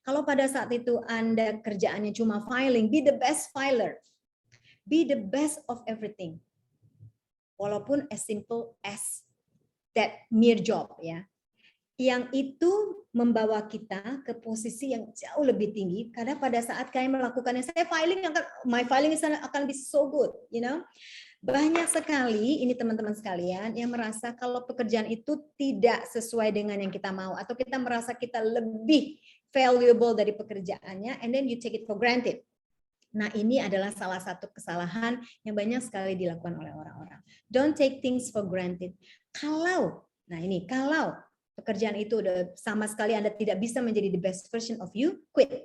Kalau pada saat itu Anda kerjaannya cuma filing, be the best filer. Be the best of everything. Walaupun as simple as that mere job ya. Yang itu membawa kita ke posisi yang jauh lebih tinggi karena pada saat kalian melakukannya, saya filing my filing akan be so good, you know. Banyak sekali ini teman-teman sekalian yang merasa kalau pekerjaan itu tidak sesuai dengan yang kita mau atau kita merasa kita lebih valuable dari pekerjaannya and then you take it for granted. Nah, ini adalah salah satu kesalahan yang banyak sekali dilakukan oleh orang-orang. Don't take things for granted. Kalau pekerjaan itu udah sama sekali Anda tidak bisa menjadi the best version of you, quit.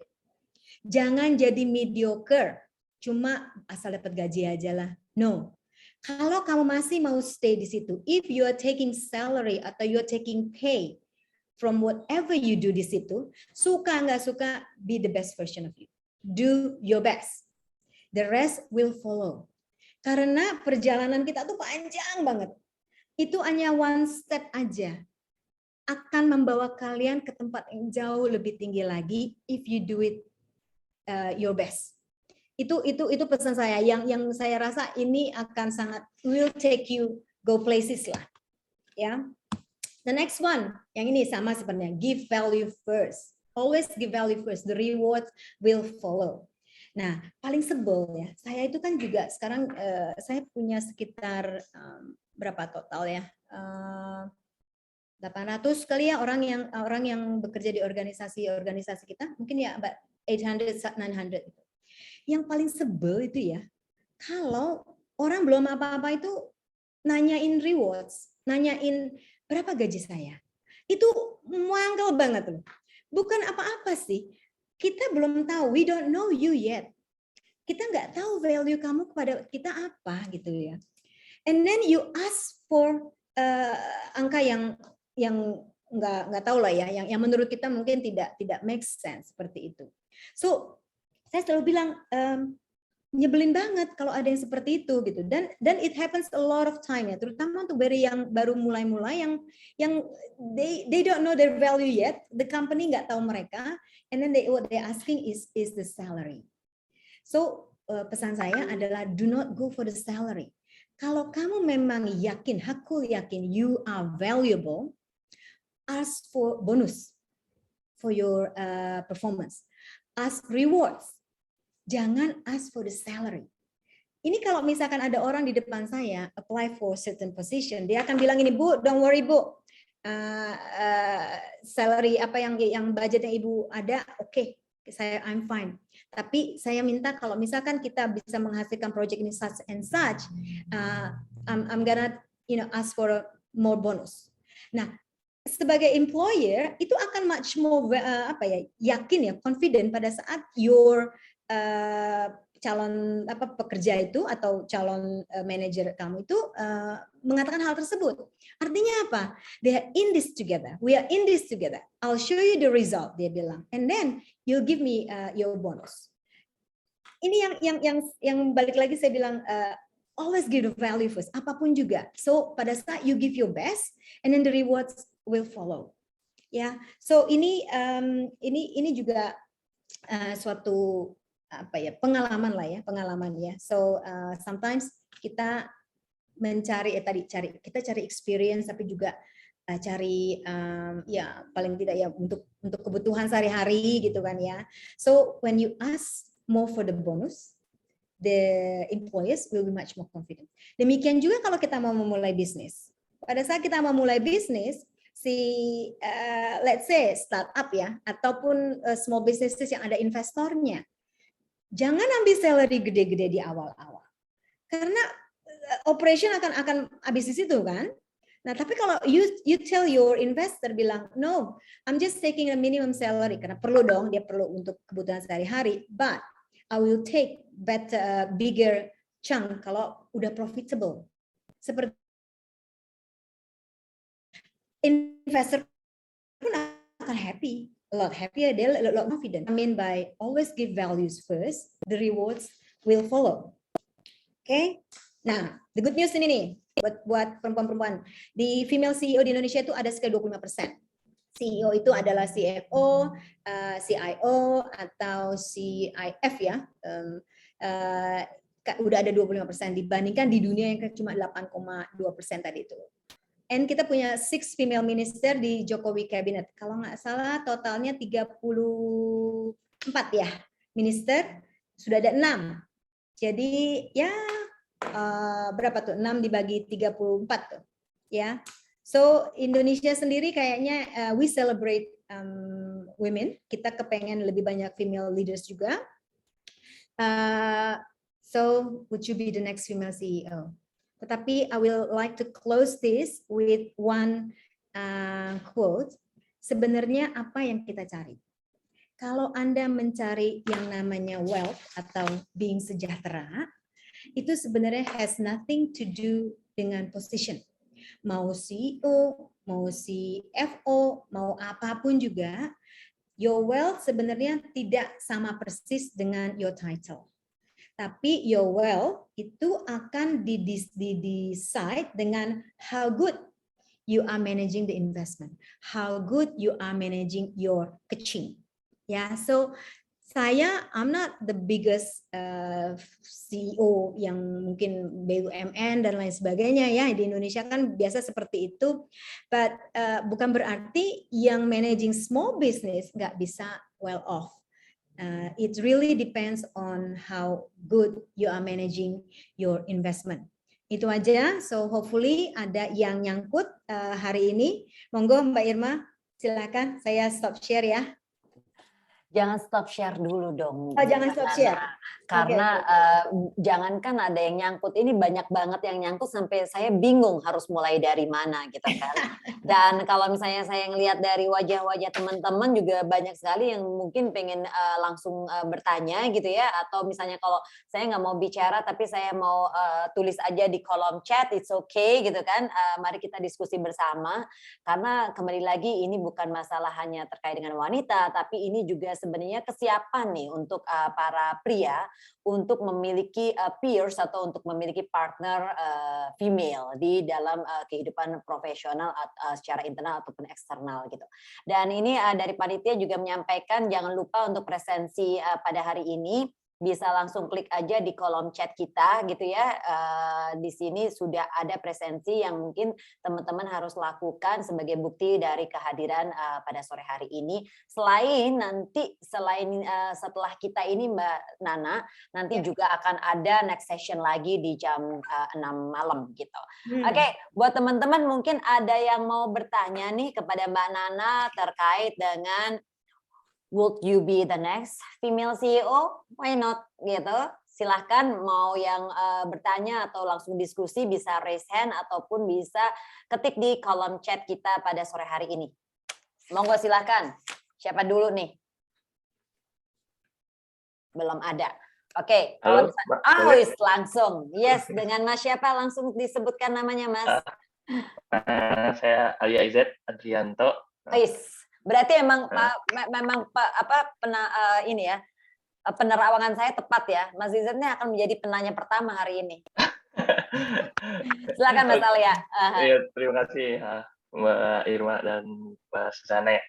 Jangan jadi mediocre, cuma asal dapat gaji aja lah. No. Kalau kamu masih mau stay di situ, if you are taking salary atau you are taking pay from whatever you do di situ, suka nggak suka, be the best version of you. Do your best. The rest will follow. Karena perjalanan kita tuh panjang banget. Itu hanya one step aja. Akan membawa kalian ke tempat yang jauh lebih tinggi lagi if you do it your best. Itu pesan saya yang saya rasa ini akan sangat will take you go places lah. Ya. The next one, yang ini sama sebenarnya, give value first. Always give value first. The rewards will follow. Nah, paling sebel ya. Saya itu kan juga sekarang saya punya sekitar berapa total ya? 800 kali ya orang yang bekerja di organisasi kita, mungkin ya about 800 900 itu. Yang paling sebel itu ya, kalau orang belum apa-apa itu nanyain rewards, nanyain berapa gaji saya. Itu mangkel banget loh. Bukan apa-apa sih. Kita belum tahu, we don't know you yet. Kita nggak tahu value kamu kepada kita apa gitu ya. And then you ask for angka yang nggak tahu lah ya, yang menurut kita mungkin tidak make sense seperti itu. So saya selalu bilang nyebelin banget kalau ada yang seperti itu gitu, dan it happens a lot of time ya, terutama untuk yang baru mulai yang they don't know their value yet, the company nggak tahu mereka, and then what they asking is the salary. So pesan saya adalah do not go for the salary. Kalau kamu memang yakin, hakul yakin you are valuable, ask for bonus for your performance, ask rewards. Jangan ask for the salary. Ini kalau misalkan ada orang di depan saya apply for certain position, dia akan bilang ini, Bu, don't worry Bu, salary apa yang budget yang Ibu ada, oke, I'm fine. Tapi saya minta kalau misalkan kita bisa menghasilkan project ini such and such, I'm gonna ask for a more bonus. Nah, sebagai employer itu akan much more yakin ya, confident pada saat your calon pekerja itu atau calon manajer kamu itu mengatakan hal tersebut. Artinya apa? They are in this together. We are in this together. I'll show you the result, dia bilang. And then you'll give me your bonus. Ini yang balik lagi saya bilang, always give the value first, apapun juga. So pada saat you give your best, and then the rewards will follow. Ya, so ini juga suatu pengalaman lah ya, pengalaman ya. So sometimes kita kita cari experience, tapi juga cari ya paling tidak ya untuk kebutuhan sehari-hari gitu kan ya. So when you ask more for the bonus, the employers will be much more confident. Demikian juga kalau kita mau memulai bisnis. Pada saat kita mau mulai bisnis, let's say startup ya, ataupun small businesses yang ada investornya, jangan ambil salary gede-gede di awal-awal, karena operation akan habis di situ kan. Nah, tapi kalau you tell your investor bilang, no, I'm just taking a minimum salary, karena perlu dong, dia perlu untuk kebutuhan sehari-hari, but I will take bigger chunk kalau udah profitable. Seperti investor pun akan happy. A lot happier, they're a lot confident. I mean by always give values first, the rewards will follow. Okay? Nah, the good news ini nih buat perempuan-perempuan. Di female CEO di Indonesia itu ada sekitar 25%. CEO itu adalah CFO, CIO atau CIF ya. Udah ada 25% dibandingkan di dunia yang cuma 8,2% tadi itu. And kita punya 6 female minister di Jokowi Cabinet. Kalau nggak salah totalnya 34 ya minister, sudah ada 6. Jadi ya berapa tuh? 6 dibagi 34 tuh. Ya. So Indonesia sendiri kayaknya we celebrate women. Kita kepengen lebih banyak female leaders juga. So would you be the next female CEO? Tetapi I will like to close this with one quote. Sebenarnya apa yang kita cari? kalau Anda mencari yang namanya wealth atau being sejahtera, itu sebenarnya has nothing to do dengan position. Mau CEO, mau CFO, mau apapun juga, your wealth sebenarnya tidak sama persis dengan your title. Tapi your wealth itu akan di-decide dengan how good you are managing the investment, how good you are managing your kecing. Ya, so I'm not the biggest CEO yang mungkin BUMN dan lain sebagainya ya, di Indonesia kan biasa seperti itu, but bukan berarti yang managing small business nggak bisa well off. It really depends on how good you are managing your investment. Itu aja, so hopefully ada yang nyangkut hari ini. Monggo Mbak Irma, silakan saya stop share ya. Jangan stop share dulu dong. Oh, jangan stop share. Karena jangankan ada yang nyangkut, ini banyak banget yang nyangkut sampai saya bingung harus mulai dari mana gitu kan. Dan kalau misalnya saya ngelihat dari wajah-wajah teman-teman juga banyak sekali yang mungkin pengen langsung bertanya gitu ya. Atau misalnya kalau saya nggak mau bicara tapi saya mau tulis aja di kolom chat, it's okay gitu kan. Mari kita diskusi bersama. Karena kembali lagi ini bukan masalah hanya terkait dengan wanita, tapi ini juga sebenarnya kesiapan nih untuk para pria untuk memiliki peers atau untuk memiliki partner female di dalam kehidupan profesional secara internal ataupun eksternal gitu. Dan ini dari panitia juga menyampaikan jangan lupa untuk presensi pada hari ini bisa langsung klik aja di kolom chat kita gitu ya. Di sini sudah ada presensi yang mungkin teman-teman harus lakukan sebagai bukti dari kehadiran pada sore hari ini. Selain setelah kita ini Mbak Nana, nanti juga akan ada next session lagi di jam 6 malam gitu. Oke, buat teman-teman mungkin ada yang mau bertanya nih kepada Mbak Nana terkait dengan would you be the next female CEO? Why not? Gitu. Silahkan mau yang bertanya atau langsung diskusi bisa raise hand ataupun bisa ketik di kolom chat kita pada sore hari ini. Monggo silahkan. Siapa dulu nih? Belum ada. Oke. Halo, Langsung. Yes, dengan Mas siapa? Langsung disebutkan namanya Mas. Saya Alia Izet Adrianto. Berarti memang penerawangan saya tepat ya. Mas Izet ini akan menjadi penanya pertama hari ini. Silakan Mas Alia. Iya, terima kasih Mbak Irma dan Mbak Susana ya.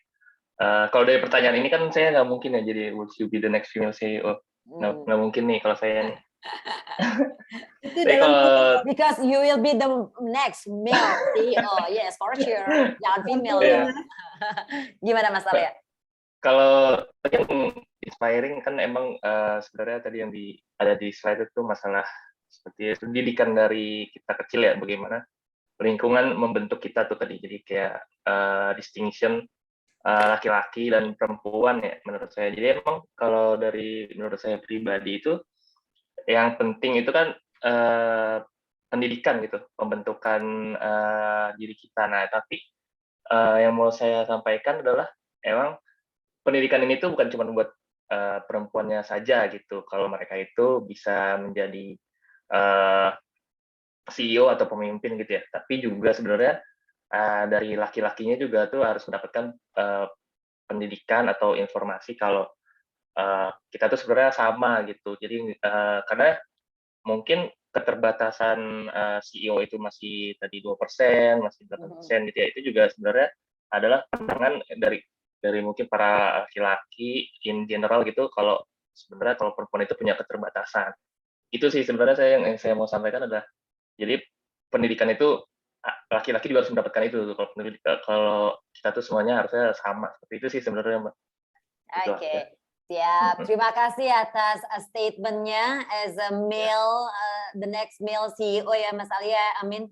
Kalau dari pertanyaan ini kan saya nggak mungkin ya jadi would you be the next female CEO. Nggak mungkin nih kalau saya nih. Itu dalam because you will be the next male CEO. Yes, for sure. Jangan female ya. Gimana Mas Alia? Kalau yang inspiring kan emang sebenarnya tadi yang ada di slide itu masalah seperti pendidikan dari kita kecil ya, bagaimana lingkungan membentuk kita tuh tadi. Jadi kayak distinction laki-laki dan perempuan ya menurut saya. Jadi emang kalau menurut saya pribadi itu yang penting itu kan pendidikan gitu, pembentukan diri kita. Nah, tapi yang mau saya sampaikan adalah emang pendidikan ini tuh bukan cuma buat perempuannya saja gitu. Kalau mereka itu bisa menjadi CEO atau pemimpin gitu ya. Tapi juga sebenarnya dari laki-lakinya juga tuh harus mendapatkan pendidikan atau informasi kalau kita tuh sebenarnya sama gitu. Jadi karena mungkin keterbatasan CEO itu masih tadi 2%, masih 8% gitu ya. Itu juga sebenarnya adalah pandangan dari mungkin para laki-laki in general gitu, kalau sebenarnya kalau perempuan itu punya keterbatasan. Itu sih sebenarnya yang saya mau sampaikan adalah, jadi pendidikan itu laki-laki juga harus mendapatkan itu. Kalau kita tuh semuanya harusnya sama. Seperti itu sih sebenarnya, Mbak. Oke. Siap, terima kasih atas statementnya as a male, the next male CEO ya Mas Alia, amin.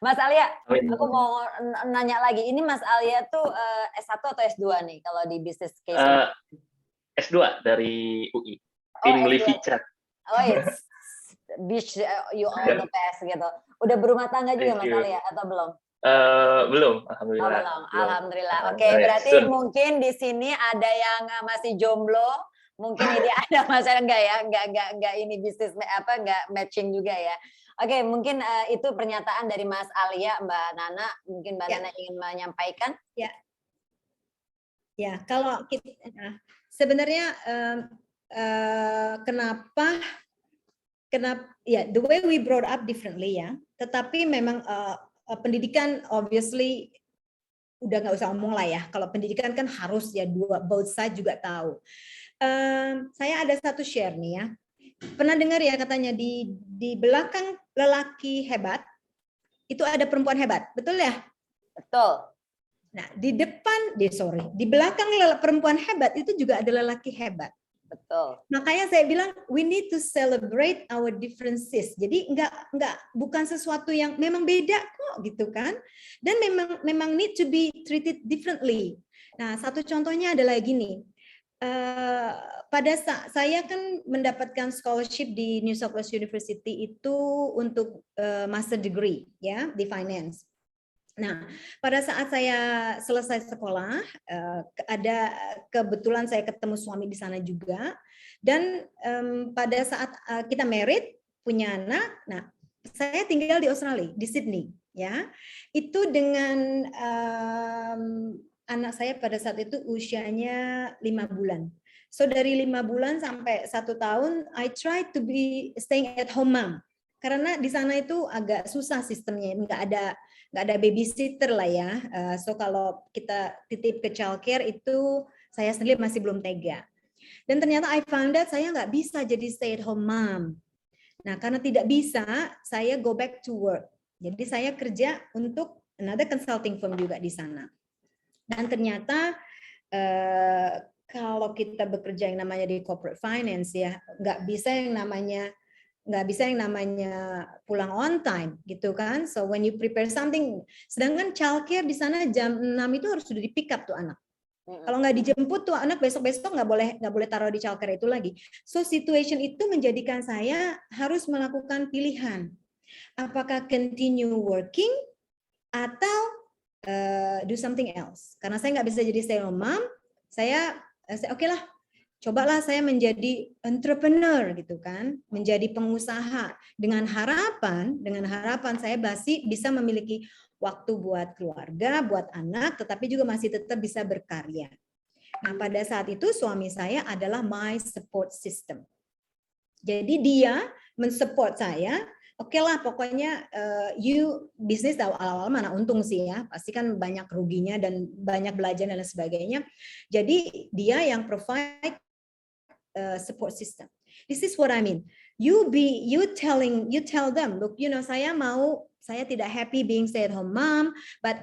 Mas Alia, aku mau nanya lagi, ini Mas Alia tuh S1 atau S2 nih kalau di business case? S2 dari UI, Tim Livica. Oh, it's you all the best gitu. Udah berumah tangga juga Thank Mas you. Alia atau belum? Belum, Oh, alhamdulillah. belum. Belum. Alhamdulillah. Oke, Ya, berarti soon. mungkin di sini ada yang masih jomblo. Mungkin ini ada masalah enggak ya? Enggak ini bisnis enggak matching juga ya. Oke, mungkin itu pernyataan dari Mas Alia, Mbak Nana. Mungkin Mbak Nana ingin menyampaikan? Ya, kalau kita sebenarnya kenapa ya the way we brought up differently ya. Tetapi memang pendidikan obviously udah nggak usah ngomong lah ya. Kalau pendidikan kan harus ya both side juga tahu. Saya ada satu share nih ya. Pernah dengar ya katanya di belakang lelaki hebat itu ada perempuan hebat, betul ya? Betul. Nah, di belakang perempuan hebat itu juga ada lelaki hebat. Betul. Makanya saya bilang we need to celebrate our differences. Jadi bukan sesuatu yang memang beda kok gitu kan. Dan memang need to be treated differently. Nah, satu contohnya adalah gini. Pada saat saya kan mendapatkan scholarship di New South Wales University itu untuk master degree ya di finance. Nah, pada saat saya selesai sekolah, ada kebetulan saya ketemu suami di sana juga, dan pada saat kita married, punya anak, nah saya tinggal di Australia, di Sydney, ya. Itu dengan anak saya pada saat itu usianya 5 bulan. So dari 5 bulan sampai 1 tahun, I try to be staying at home mom. Karena di sana itu agak susah sistemnya, nggak ada babysitter lah ya. So kalau kita titip ke childcare itu saya sendiri masih belum tega. Dan ternyata I found that saya nggak bisa jadi stay at home mom. Nah karena tidak bisa, saya go back to work. Jadi saya kerja untuk another consulting firm juga di sana. Dan ternyata kalau kita bekerja yang namanya di corporate finance ya, nggak bisa yang namanya pulang on time gitu kan. So when you prepare something, sedangkan childcare di sana jam 6 itu harus sudah di pick up tuh anak. Kalau nggak dijemput tuh anak besok nggak boleh taruh di childcare itu lagi. So situation itu menjadikan saya harus melakukan pilihan. Apakah continue working atau do something else. Karena saya nggak bisa jadi stay home mom, saya oke lah, cobalah saya menjadi entrepreneur gitu kan, menjadi pengusaha dengan harapan saya masih bisa memiliki waktu buat keluarga, buat anak, tetapi juga masih tetap bisa berkarya. Nah, pada saat itu suami saya adalah my support system. Jadi dia mensupport saya. Oke lah, pokoknya bisnis awal-awal mana untung sih ya, pasti kan banyak ruginya dan banyak belajar dan lain sebagainya. Jadi dia yang provide support system. This is what I mean. You tell them, look, saya tidak happy being stay at home mom, but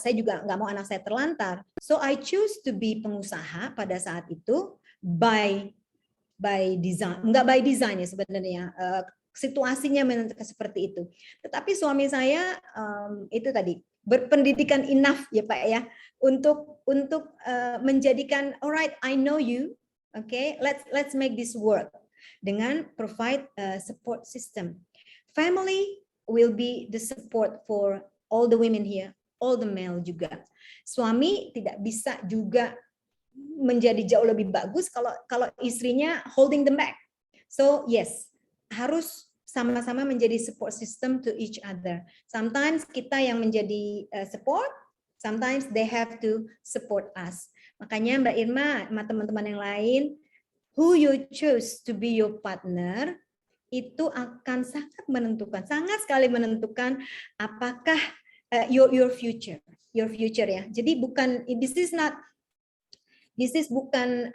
saya juga nggak mau anak saya terlantar. So I choose to be pengusaha pada saat itu by design, nggak by design ya sebenarnya. Situasinya menentukan seperti itu. Tetapi suami saya itu tadi berpendidikan enough ya Pak ya untuk menjadikan alright, I know you, okay, let's make this work dengan provide support system. Family will be the support for all the women here, all the male juga. Suami tidak bisa juga menjadi jauh lebih bagus kalau istrinya holding them back. So yes, harus sama-sama menjadi support system to each other. Sometimes kita yang menjadi support, sometimes they have to support us. Makanya Mbak Irma, sama teman-teman yang lain, who you choose to be your partner, itu akan sangat sekali menentukan apakah your future ya. Jadi this is bukan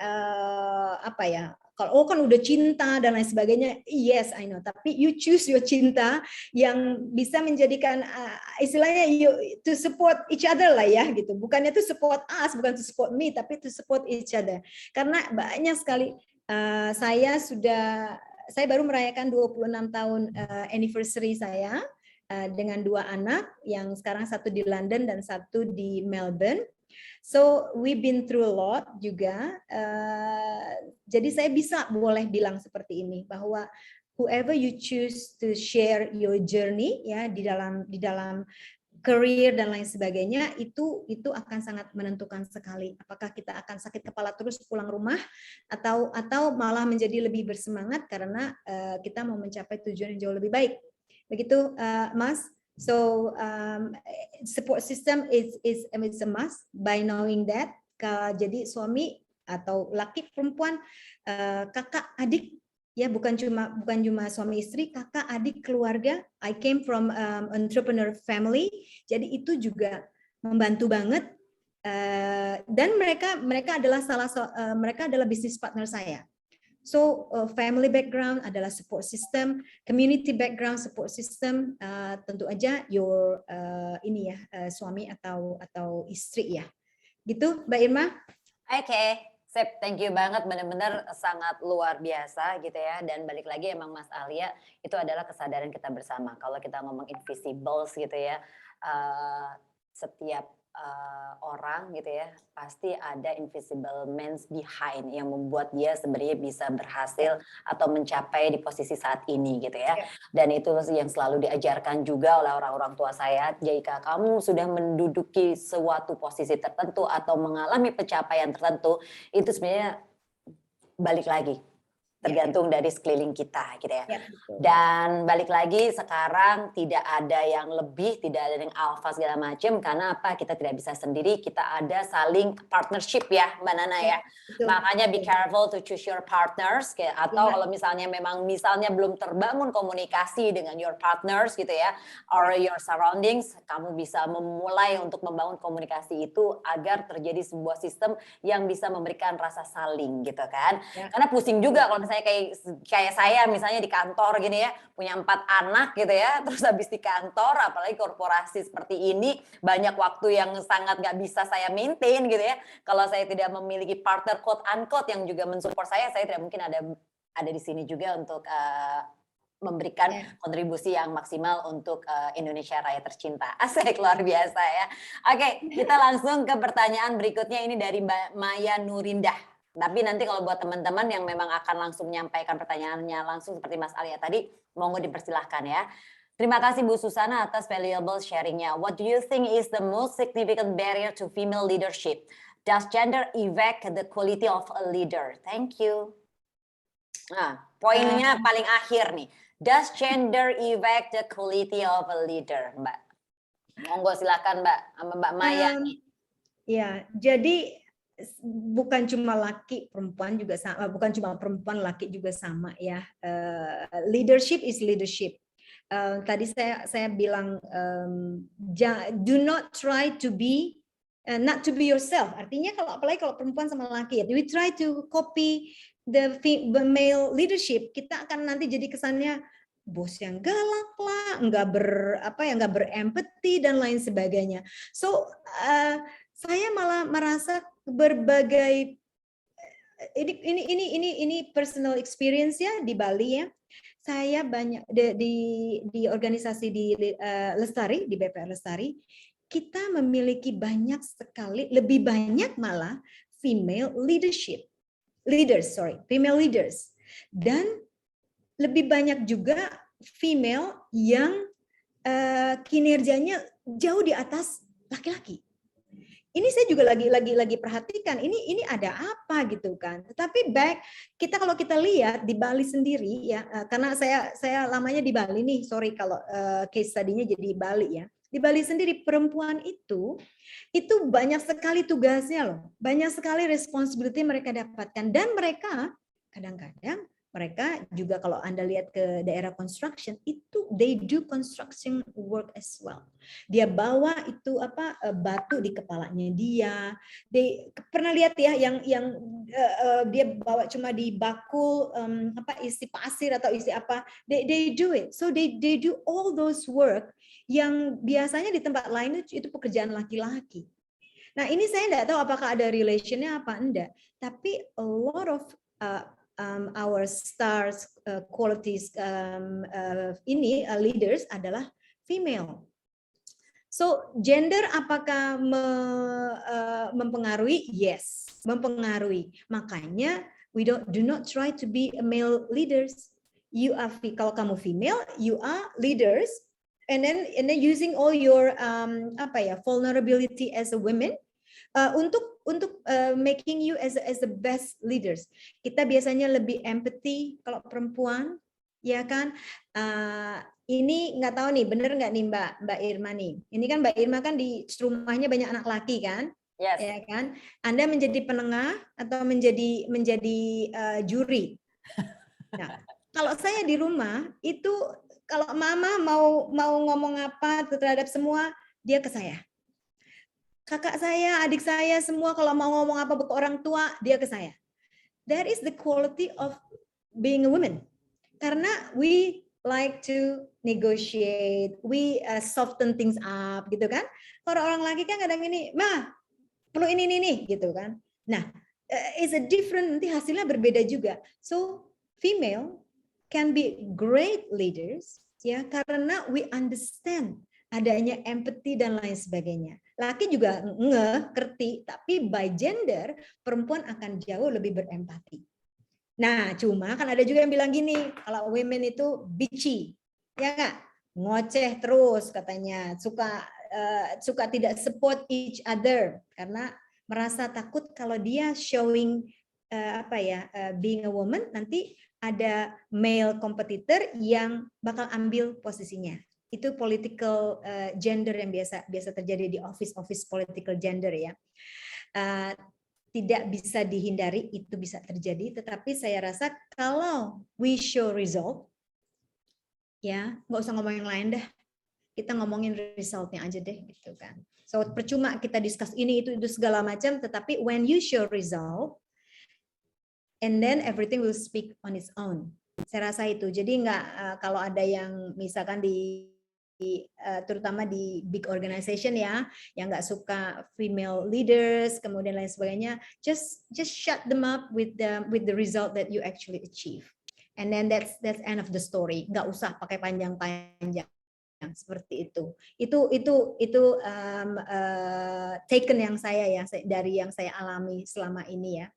apa ya, kalau kan udah cinta dan lain sebagainya, yes I know, tapi you choose your cinta yang bisa menjadikan istilahnya you to support each other lah ya gitu, bukannya to support us, bukan to support me, tapi to support each other. Karena banyak sekali saya baru merayakan 26 tahun anniversary saya dengan 2 anak, yang sekarang satu di London dan satu di Melbourne. So we've been through a lot juga. Jadi saya boleh bilang seperti ini, bahwa whoever you choose to share your journey ya di dalam career dan lain sebagainya, itu akan sangat menentukan sekali. Apakah kita akan sakit kepala terus pulang rumah atau malah menjadi lebih bersemangat karena kita mau mencapai tujuan yang jauh lebih baik. Begitu, Mas. So support system is a must by knowing that. Jadi suami atau laki perempuan, kakak adik, ya bukan cuma suami istri, kakak adik keluarga. I came from entrepreneur family, jadi itu juga membantu banget. Dan mereka adalah mereka adalah business partner saya. So family background adalah support system, community background support system, tentu aja your suami atau istri ya, gitu Mbak Irma. Oke, Sip, thank you banget, benar-benar sangat luar biasa gitu ya. Dan balik lagi emang Mas Alia, itu adalah kesadaran kita bersama. Kalau kita ngomong invisibles gitu ya, setiap orang gitu ya, pasti ada invisible men behind yang membuat dia sebenarnya bisa berhasil atau mencapai di posisi saat ini gitu ya. Dan itu yang selalu diajarkan juga oleh orang-orang tua saya, jika kamu sudah menduduki suatu posisi tertentu atau mengalami pencapaian tertentu, itu sebenarnya balik lagi tergantung dari sekeliling kita gitu ya. Dan balik lagi sekarang tidak ada yang lebih, tidak ada yang alpha segala macam, karena apa? Kita tidak bisa sendiri, kita ada saling partnership ya Mbak Nana ya. Makanya be careful to choose your partners kayak, atau kalau misalnya belum terbangun komunikasi dengan your partners gitu ya, or your surroundings, kamu bisa memulai untuk membangun komunikasi itu agar terjadi sebuah sistem yang bisa memberikan rasa saling gitu kan. Karena pusing juga kalau misalnya kayak saya misalnya di kantor gini ya, punya 4 anak gitu ya, terus habis di kantor apalagi korporasi seperti ini, banyak waktu yang sangat gak bisa saya maintain gitu ya. Kalau saya tidak memiliki partner quote unquote yang juga mensupport saya tidak mungkin ada di sini juga untuk memberikan kontribusi yang maksimal untuk Indonesia Raya tercinta. Asik, luar biasa ya. Oke, kita langsung ke pertanyaan berikutnya, ini dari Mbak Maya Nurindah. Tapi nanti kalau buat teman-teman yang memang akan langsung menyampaikan pertanyaannya langsung seperti Mas Alia tadi, monggo dipersilahkan ya. Terima kasih Bu Susana atas valuable sharingnya. What do you think is the most significant barrier to female leadership? Does gender affect the quality of a leader? Thank you. Nah, poinnya paling akhir nih. Does gender affect the quality of a leader, Mbak? Monggo silakan Mbak, sama Mbak Maya. Ya, jadi bukan cuma laki perempuan juga sama, bukan cuma perempuan laki juga sama ya. Leadership is leadership. Tadi saya bilang do not try to be not to be yourself. Artinya apalagi kalau perempuan sama laki ya, we try to copy the male leadership, kita akan nanti jadi kesannya bos yang galak lah, nggak berempati dan lain sebagainya. So saya malah merasa berbagai ini personal experience ya di Bali ya. Saya banyak di organisasi di Lestari, di BPR Lestari, kita memiliki banyak sekali, lebih banyak malah female leaders, dan lebih banyak juga female yang kinerjanya jauh di atas laki-laki. Ini saya juga lagi perhatikan, ini ada apa gitu kan. Tetapi kalau kita lihat di Bali sendiri ya, karena saya lamanya di Bali nih, sorry kalau case study-nya jadi Bali ya. Di Bali sendiri perempuan itu banyak sekali tugasnya loh, banyak sekali responsibility mereka dapatkan, dan mereka kadang-kadang mereka juga kalau Anda lihat ke daerah construction itu they do construction work as well. Dia bawa itu batu di kepalanya dia. Pernah lihat ya yang dia bawa cuma di bakul isi pasir atau isi apa. They do it. So they do all those work yang biasanya di tempat lain itu pekerjaan laki-laki. Nah, ini saya enggak tahu apakah ada relationnya apa enggak. Tapi a lot of our stars qualities leaders adalah female. So gender apakah mempengaruhi? Yes, mempengaruhi. Makanya we do not try to be a male leaders. kalau kamu female, you are leaders, and then using all your vulnerability as a woman untuk making you as the best leaders. Kita biasanya lebih empathy kalau perempuan, ya kan? Ini nggak tahu nih, bener nggak nih Mbak Irma nih? Ini kan Mbak Irma kan di rumahnya banyak anak laki kan? Yes. Ya kan? Anda menjadi penengah atau menjadi juri. Nah, kalau saya di rumah itu kalau mama mau ngomong apa terhadap semua, dia ke saya. Kakak saya, adik saya, semua kalau mau ngomong apa ke orang tua, dia ke saya. That is the quality of being a woman. Karena we like to negotiate, we soften things up, gitu kan. Kalau orang laki kan kadang ini, perlu ini, gitu kan. Nah, it's a different, nanti hasilnya berbeda juga. So, female can be great leaders, ya, karena we understand adanya empathy dan lain sebagainya. Laki juga ngerti, tapi by gender, perempuan akan jauh lebih berempati. Nah, cuma kan ada juga yang bilang gini, kalau women itu bitchy, ya nggak? Ngoceh terus katanya, suka tidak support each other karena merasa takut kalau dia showing being a woman, nanti ada male competitor yang bakal ambil posisinya. Itu political gender yang biasa terjadi di office political gender ya. Tidak bisa dihindari, itu bisa terjadi, tetapi saya rasa kalau we show result, ya nggak usah ngomong yang lain dah, kita ngomongin resultnya aja deh, gitu kan. So percuma kita discuss ini itu segala macam, tetapi when you show result, and then everything will speak on its own. Saya rasa itu. Jadi nggak kalau ada yang misalkan terutama di big organization ya, yang nggak suka female leaders, kemudian lain sebagainya, just shut them up with the result that you actually achieve, and then that's end of the story. Nggak usah pakai panjang-panjang seperti itu. Itu taken yang dari yang saya alami selama ini ya.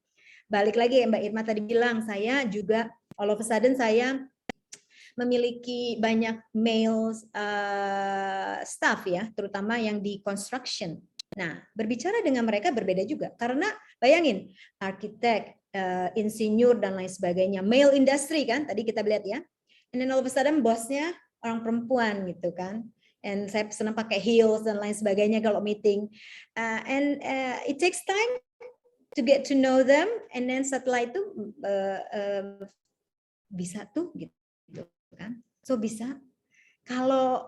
Balik lagi ya Mbak Irma tadi bilang, saya juga all of a sudden saya memiliki banyak male staff ya, terutama yang di construction. Nah, berbicara dengan mereka berbeda juga, karena bayangin, arsitek, insinyur, dan lain sebagainya, male industry kan, tadi kita lihat ya, and then all of a sudden bosnya orang perempuan gitu kan, and saya senang pakai heels dan lain sebagainya kalau meeting, and it takes time to get to know them, and then setelah itu bisa tuh gitu kan. So bisa. Kalau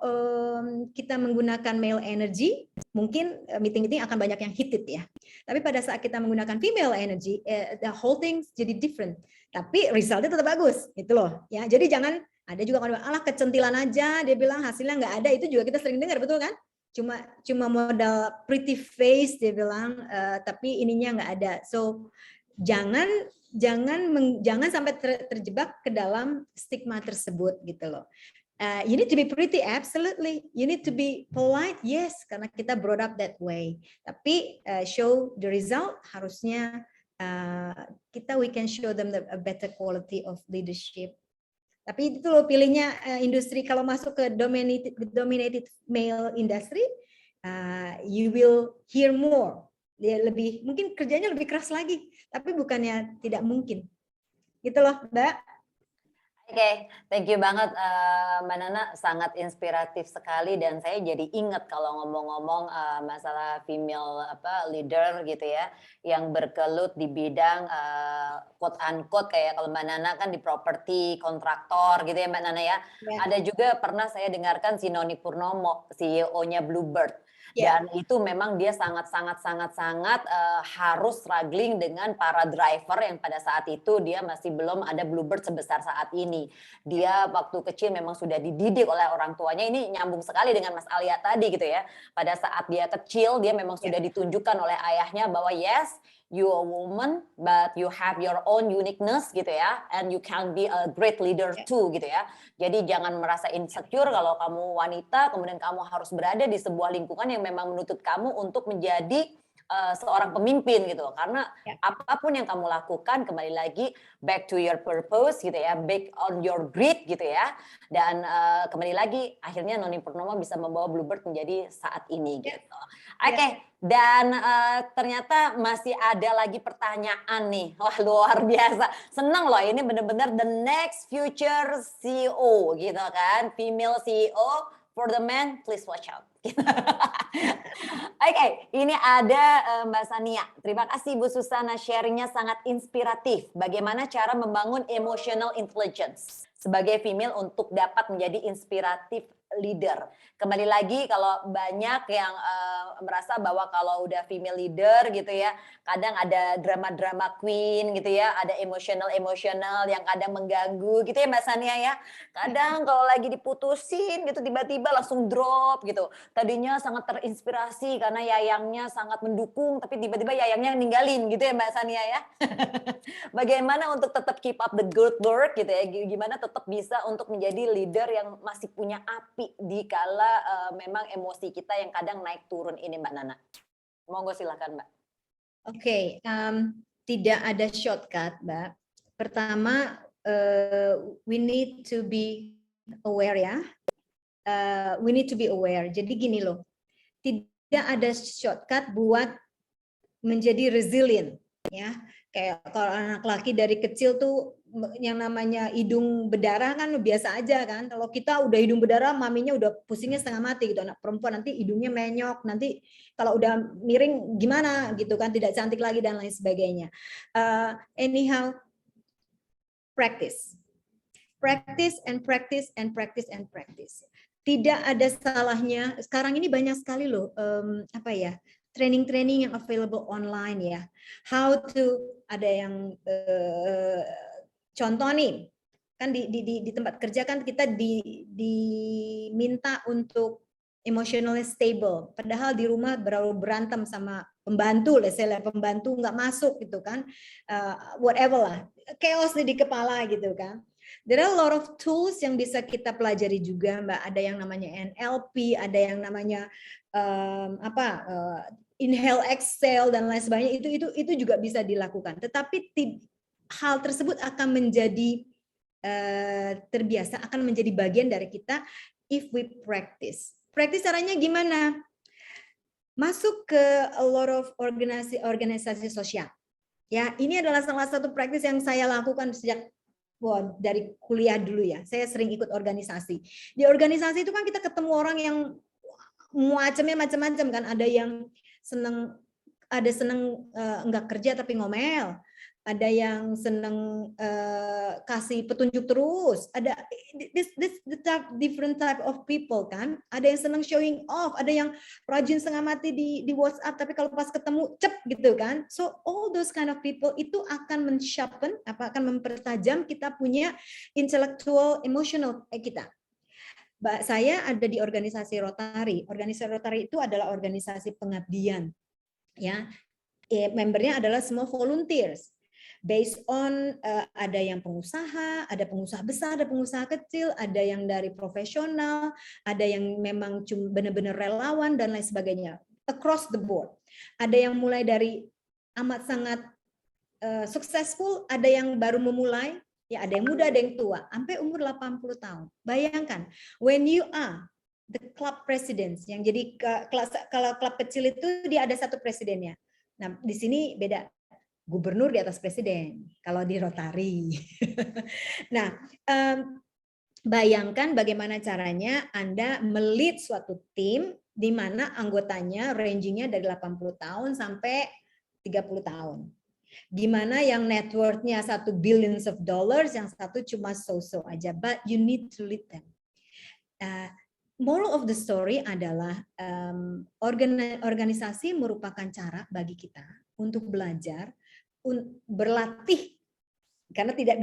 kita menggunakan male energy, mungkin meeting-meeting akan banyak yang heated ya. Tapi pada saat kita menggunakan female energy, the whole thing jadi different. Tapi resultnya tetap bagus, gitu loh. Ya, jadi jangan ada juga kalau alah kecentilan aja, dia bilang hasilnya nggak ada, itu juga kita sering dengar, betul kan? Cuma modal pretty face dia bilang, tapi ininya nggak ada. So jangan sampai terjebak ke dalam stigma tersebut gitu loh. You need to be pretty, absolutely. You need to be polite, yes, karena kita brought up that way. Tapi show the result, harusnya we can show them a better quality of leadership. Tapi itu loh pilihnya industri, kalau masuk ke dominated male industry, you will hear more. Dia mungkin kerjanya lebih keras lagi, tapi bukannya tidak mungkin. Gitu loh, Mbak. Oke, thank you banget Mbak Nana, sangat inspiratif sekali, dan saya jadi ingat kalau ngomong-ngomong masalah female leader gitu ya, yang bergelut di bidang quote unquote kayak kalau Mbak Nana kan di properti, kontraktor gitu ya Mbak Nana ya. Ada juga pernah saya dengarkan si Noni Purnomo, CEO-nya Bluebird. Dan itu memang dia sangat harus struggling dengan para driver yang pada saat itu dia masih belum ada Bluebird sebesar saat ini. Dia waktu kecil memang sudah dididik oleh orang tuanya. Ini nyambung sekali dengan Mas Alia tadi gitu ya. Pada saat dia kecil dia memang sudah ditunjukkan oleh ayahnya bahwa yes, you a woman, but you have your own uniqueness gitu ya, and you can be a great leader too gitu ya. Jadi jangan merasa insecure kalau kamu wanita, kemudian kamu harus berada di sebuah lingkungan yang memang menuntut kamu untuk menjadi seorang pemimpin gitu. Karena Ya. apapun yang kamu lakukan, kembali lagi back to your purpose gitu ya, back on your grit gitu ya. Dan kembali lagi akhirnya Noni Purnomo bisa membawa Bluebird menjadi saat ini Ya. gitu. Oke, dan ternyata masih ada lagi pertanyaan nih. Wah, luar biasa. Senang loh, ini benar-benar the next future CEO gitu kan. Female CEO for the men, please watch out. Oke, ini ada Mbak Sania. Terima kasih Bu Susana, sharingnya sangat inspiratif. Bagaimana cara membangun emotional intelligence sebagai female untuk dapat menjadi inspiratif leader. Kembali lagi kalau banyak yang merasa bahwa kalau udah female leader gitu ya, kadang ada drama-drama queen gitu ya, ada emotional yang kadang mengganggu gitu ya Mbak Sania ya. Kadang kalau lagi diputusin gitu tiba-tiba langsung drop gitu. Tadinya sangat terinspirasi karena yayangnya sangat mendukung, tapi tiba-tiba yayangnya ninggalin gitu ya Mbak Sania ya. Bagaimana untuk tetap keep up the good work gitu ya, gimana tetap bisa untuk menjadi leader yang masih punya api di kala memang emosi kita yang kadang naik turun ini Mbak Nana. Monggo silakan Mbak. Oke, tidak ada shortcut, Mbak. Pertama, we need to be aware ya. We need to be aware. Jadi gini loh, tidak ada shortcut buat menjadi resilient ya. Kayak kalau anak laki dari kecil tuh yang namanya hidung berdarah kan biasa aja kan. Kalau kita udah hidung berdarah, maminya udah pusingnya setengah mati gitu. Anak perempuan nanti hidungnya menyok, nanti kalau udah miring gimana gitu kan, tidak cantik lagi dan lain sebagainya. Anyhow, practice and practice and practice and practice. Tidak ada salahnya. Sekarang ini banyak sekali loh training-training yang available online ya. How to, ada yang contoh nih, kan di tempat kerja kan kita diminta untuk emotionally stable. Padahal di rumah berantem sama pembantu, pembantu nggak masuk gitu kan, whatever lah, chaos di kepala gitu kan. There are a lot of tools yang bisa kita pelajari juga, Mbak. Ada yang namanya NLP, ada yang namanya inhale, exhale dan lain sebagainya. Itu juga bisa dilakukan. Tetapi hal tersebut akan menjadi terbiasa, akan menjadi bagian dari kita if we practice. Practice caranya gimana? Masuk ke a lot of organisasi sosial. Ya, ini adalah salah satu praktis yang saya lakukan sejak dari kuliah dulu ya. Saya sering ikut organisasi. Di organisasi itu kan kita ketemu orang yang macam-macam kan. Ada yang seneng enggak kerja tapi ngomel. Ada yang seneng kasih petunjuk terus. Ada different type of people kan. Ada yang seneng showing off. Ada yang rajin setengah mati di WhatsApp. Tapi kalau pas ketemu cep gitu kan. So all those kind of people itu akan men-sharpen, akan mempertajam kita punya intellectual, emotional kita. Saya ada di organisasi Rotary. Organisasi Rotary itu adalah organisasi pengabdian. Ya, membernya adalah semua volunteers. Based on ada yang pengusaha, ada pengusaha besar, ada pengusaha kecil, ada yang dari profesional, ada yang memang cuma benar-benar relawan dan lain sebagainya. Across the board. Ada yang mulai dari amat sangat successful, ada yang baru memulai, ya ada yang muda, ada yang tua, sampai umur 80 tahun. Bayangkan, when you are the club presidents, yang jadi kalau klub kecil itu dia ada satu presidennya. Nah, di sini beda. Gubernur di atas presiden kalau di Rotary. Nah, bayangkan bagaimana caranya Anda melit suatu tim di mana anggotanya rangingnya dari 80 tahun sampai 30 tahun. Di mana yang net worth-nya $1 billion, yang satu cuma so-so aja, but you need to lead them. Moral of the story adalah organisasi merupakan cara bagi kita untuk belajar, berlatih, karena tidak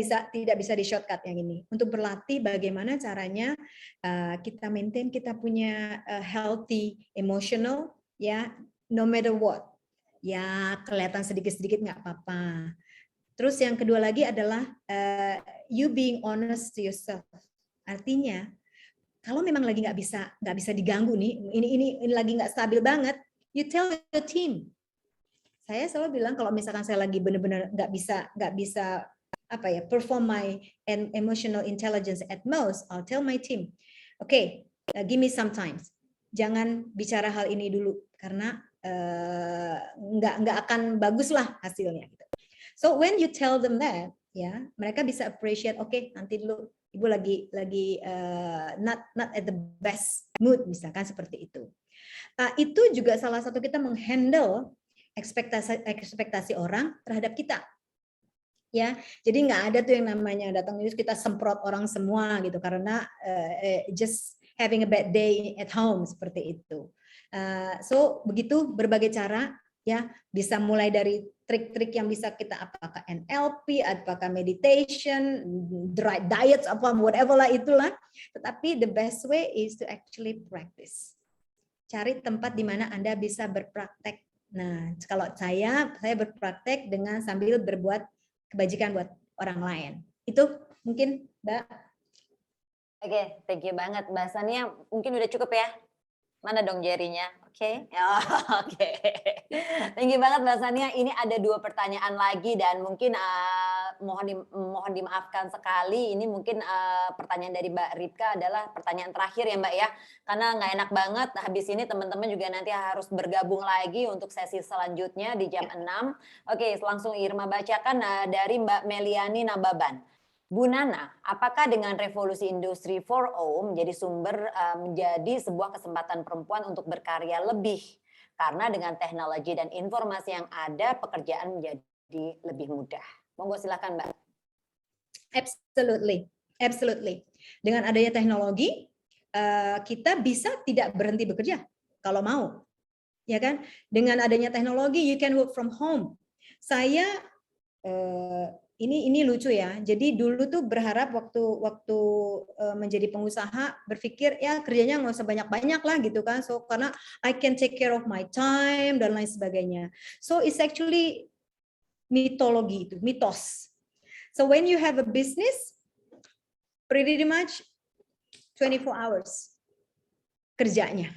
bisa di shortcut yang ini, untuk berlatih bagaimana caranya kita maintain kita punya healthy emotional ya, no matter what ya, kelihatan sedikit-sedikit nggak apa-apa. Terus yang kedua lagi adalah you being honest to yourself. Artinya kalau memang lagi nggak bisa diganggu nih, ini lagi nggak stabil banget, you tell your team. saya selalu bilang kalau misalkan saya lagi benar-benar nggak bisa perform my emotional intelligence at most, I'll tell my team, okay, give me some time, jangan bicara hal ini dulu karena nggak akan bagus lah hasilnya. Gitu. So when you tell them that, ya mereka bisa appreciate, okay, nanti dulu ibu lagi not at the best mood, misalkan seperti itu. Itu juga salah satu kita menghandle ekspektasi orang terhadap kita. Ya, jadi nggak ada tuh yang namanya datang terus kita semprot orang semua gitu karena just having a bad day at home seperti itu. So begitu berbagai cara ya, bisa mulai dari trik-trik yang bisa kita apakah NLP, apakah meditation, diet apa whatever lah itulah. Tetapi the best way is to actually practice. Cari tempat di mana Anda bisa berpraktek. Nah, kalau saya berpraktek dengan sambil berbuat kebajikan buat orang lain. Itu mungkin, Mbak. Oke, thank you banget Mbak Sania. Mungkin udah cukup ya? Mana dong Jerry-nya? Oke. Oke. Thank you banget Mbak Sania. Ini ada 2 pertanyaan lagi dan mungkin mohon dimaafkan sekali. Ini mungkin pertanyaan dari Mbak Ripka adalah pertanyaan terakhir ya Mbak ya. Karena nggak enak banget habis ini teman-teman juga nanti harus bergabung lagi untuk sesi selanjutnya di jam 6. Oke, langsung Irma bacakan dari Mbak Meliani Nababan. Bu Nana, apakah dengan revolusi industri 4.0 menjadi sebuah kesempatan perempuan untuk berkarya lebih? Karena dengan teknologi dan informasi yang ada, pekerjaan menjadi lebih mudah. Monggo silakan Mbak. Absolutely. Dengan adanya teknologi, kita bisa tidak berhenti bekerja kalau mau, ya kan? Dengan adanya teknologi, you can work from home. Saya ini lucu ya. Jadi dulu tuh berharap waktu menjadi pengusaha berpikir ya kerjanya nggak usah banyak-banyak lah gitu kan. So karena I can take care of my time dan lain sebagainya. So it's actually mitologi itu, mitos. So when you have a business, pretty much 24 hours kerjanya.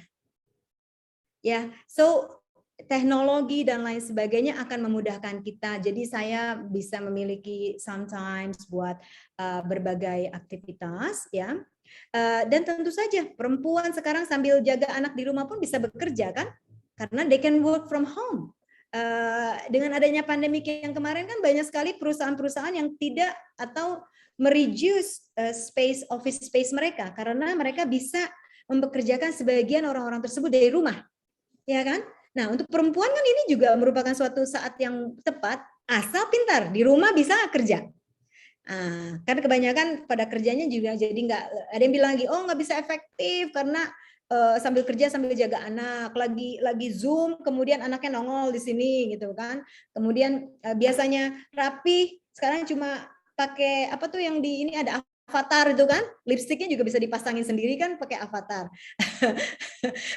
Ya, so teknologi dan lain sebagainya akan memudahkan kita. Jadi saya bisa memiliki sometimes buat berbagai aktivitas ya. Dan tentu saja perempuan sekarang sambil jaga anak di rumah pun bisa bekerja kan? Karena they can work from home. Dengan adanya pandemi yang kemarin kan banyak sekali perusahaan-perusahaan yang tidak atau mereduce office space mereka karena mereka bisa mempekerjakan sebagian orang-orang tersebut dari rumah. Ya kan? Nah, untuk perempuan kan ini juga merupakan suatu saat yang tepat, asal pintar, di rumah bisa kerja. Karena kebanyakan pada kerjanya juga jadi nggak, ada yang bilang lagi, oh nggak bisa efektif karena sambil kerja sambil jaga anak, lagi Zoom, kemudian anaknya nongol di sini gitu kan. Kemudian biasanya rapi, sekarang cuma pakai apa tuh yang di ini ada avatar itu kan, lipstiknya juga bisa dipasangin sendiri kan pakai avatar.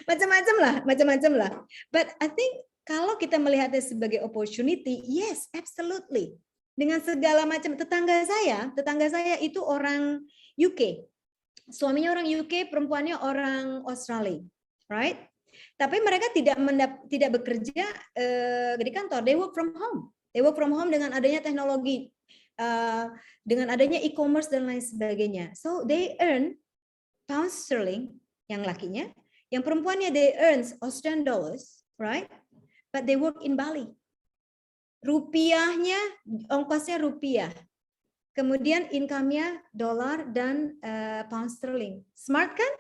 macam-macam lah. But I think kalau kita melihatnya sebagai opportunity, yes, absolutely. Dengan segala macam tetangga saya itu orang UK. Suaminya orang UK, perempuannya orang Australia, right? Tapi mereka tidak bekerja di kantor, they work from home. They work from home dengan adanya teknologi, dengan adanya e-commerce dan lain sebagainya. So they earn pound sterling yang lakinya, yang perempuannya they earn Australian dollars, right? But they work in Bali. Rupiahnya, ongkosnya rupiah. Kemudian income-nya dolar dan pound sterling. Smart kan?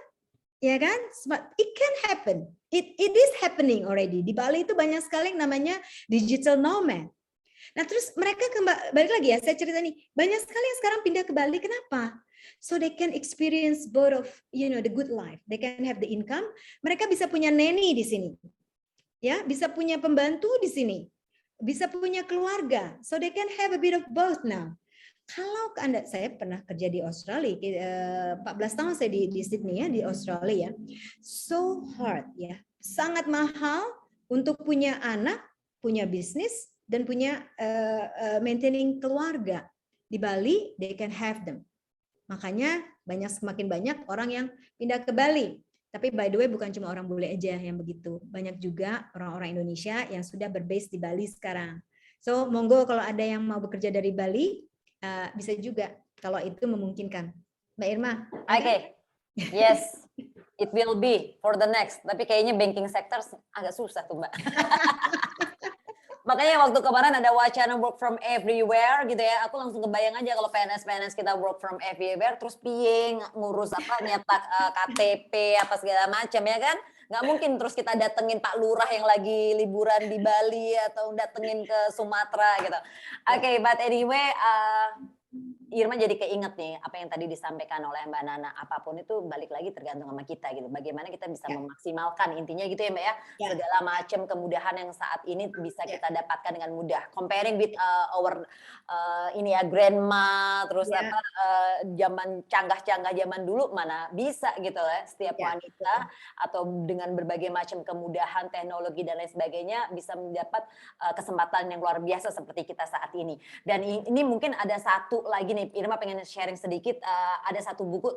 Ya kan? Smart. It can happen. It is happening already. Di Bali itu banyak sekali yang namanya digital nomad. Nah, terus mereka balik lagi ya, saya cerita nih, banyak sekali yang sekarang pindah ke Bali. Kenapa? So they can experience both of, the good life. They can have the income. Mereka bisa punya nanny di sini. Ya, bisa punya pembantu di sini. Bisa punya keluarga. So they can have a bit of both now. Kalau saya pernah kerja di Australia, 14 tahun saya di Sydney ya, di Australia ya. So hard ya. Sangat mahal untuk punya anak, punya bisnis, dan punya maintaining keluarga. Di Bali, they can have them. Makanya semakin banyak orang yang pindah ke Bali. Tapi by the way bukan cuma orang bule aja yang begitu. Banyak juga orang-orang Indonesia yang sudah berbase di Bali sekarang. So monggo kalau ada yang mau bekerja dari Bali, bisa juga kalau itu memungkinkan. Mbak Irma. Oke. Yes. It will be for the next. Tapi kayaknya banking sector agak susah tuh, Mbak. Makanya waktu kemarin ada wacana work from everywhere gitu ya, aku langsung kebayang aja kalau PNS kita work from everywhere, terus piye ngurus apa, nyetak KTP apa segala macam ya kan? Nggak mungkin terus kita datengin Pak Lurah yang lagi liburan di Bali atau datengin ke Sumatera gitu. Oke, but anyway, Irma jadi keinget nih apa yang tadi disampaikan oleh Mbak Nana, apapun itu balik lagi tergantung sama kita gitu. Bagaimana kita bisa memaksimalkan, intinya gitu ya Mbak ya, segala macam kemudahan yang saat ini bisa kita dapatkan dengan mudah. Comparing with our ini ya grandma, terus apa zaman canggah-canggah zaman dulu mana bisa gitu ya, setiap wanita atau dengan berbagai macam kemudahan teknologi dan lain sebagainya bisa mendapat kesempatan yang luar biasa seperti kita saat ini. Dan ini mungkin ada satu lagi nih, Irma pengen sharing sedikit, ada satu buku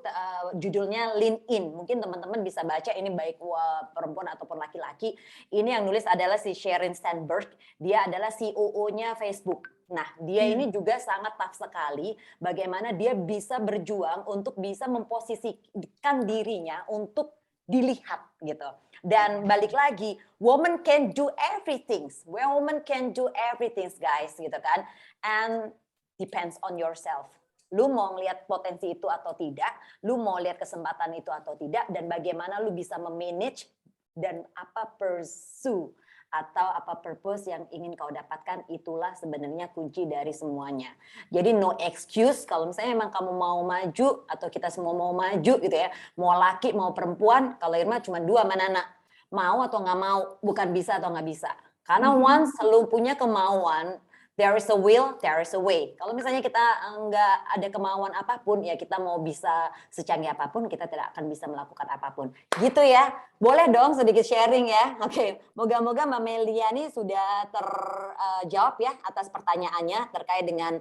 judulnya Lean In, mungkin teman-teman bisa baca, ini baik perempuan ataupun laki-laki. Ini yang nulis adalah si Sheryl Sandberg, dia adalah COO-nya Facebook. Nah, dia ini juga sangat tough sekali bagaimana dia bisa berjuang untuk bisa memposisikan dirinya untuk dilihat gitu. Dan balik lagi, woman can do everything. Woman can do everything, guys, gitu kan. And depends on yourself. Lu mau ngelihat potensi itu atau tidak, lu mau lihat kesempatan itu atau tidak, dan bagaimana lu bisa memanage dan apa pursue atau apa purpose yang ingin kau dapatkan, itulah sebenarnya kunci dari semuanya. Jadi no excuse, kalau misalnya memang kamu mau maju atau kita semua mau maju gitu ya, mau laki mau perempuan, kalau Irma cuma dua sama Nana, mau atau nggak mau, bukan bisa atau nggak bisa. Karena once lu punya kemauan, there is a will, there is a way. Kalau misalnya kita nggak ada kemauan apapun, ya kita mau bisa secanggih apapun, kita tidak akan bisa melakukan apapun. Gitu ya. Boleh dong sedikit sharing ya. Oke, moga-moga Mbak Meliani sudah terjawab ya atas pertanyaannya terkait dengan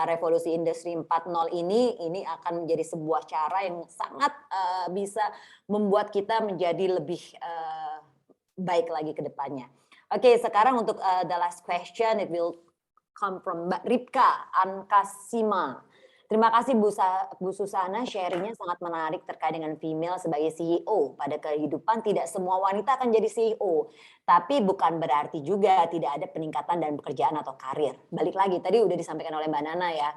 revolusi industri 4.0 ini. Ini akan menjadi sebuah cara yang sangat bisa membuat kita menjadi lebih baik lagi ke depannya. Oke, sekarang untuk the last question, it will come from Mbak Ripka Ankasima. Terima kasih Bu Susana, sharingnya sangat menarik terkait dengan female sebagai CEO. Pada kehidupan tidak semua wanita akan jadi CEO, tapi bukan berarti juga tidak ada peningkatan dan pekerjaan atau karir. Balik lagi, tadi udah disampaikan oleh Mbak Nana ya,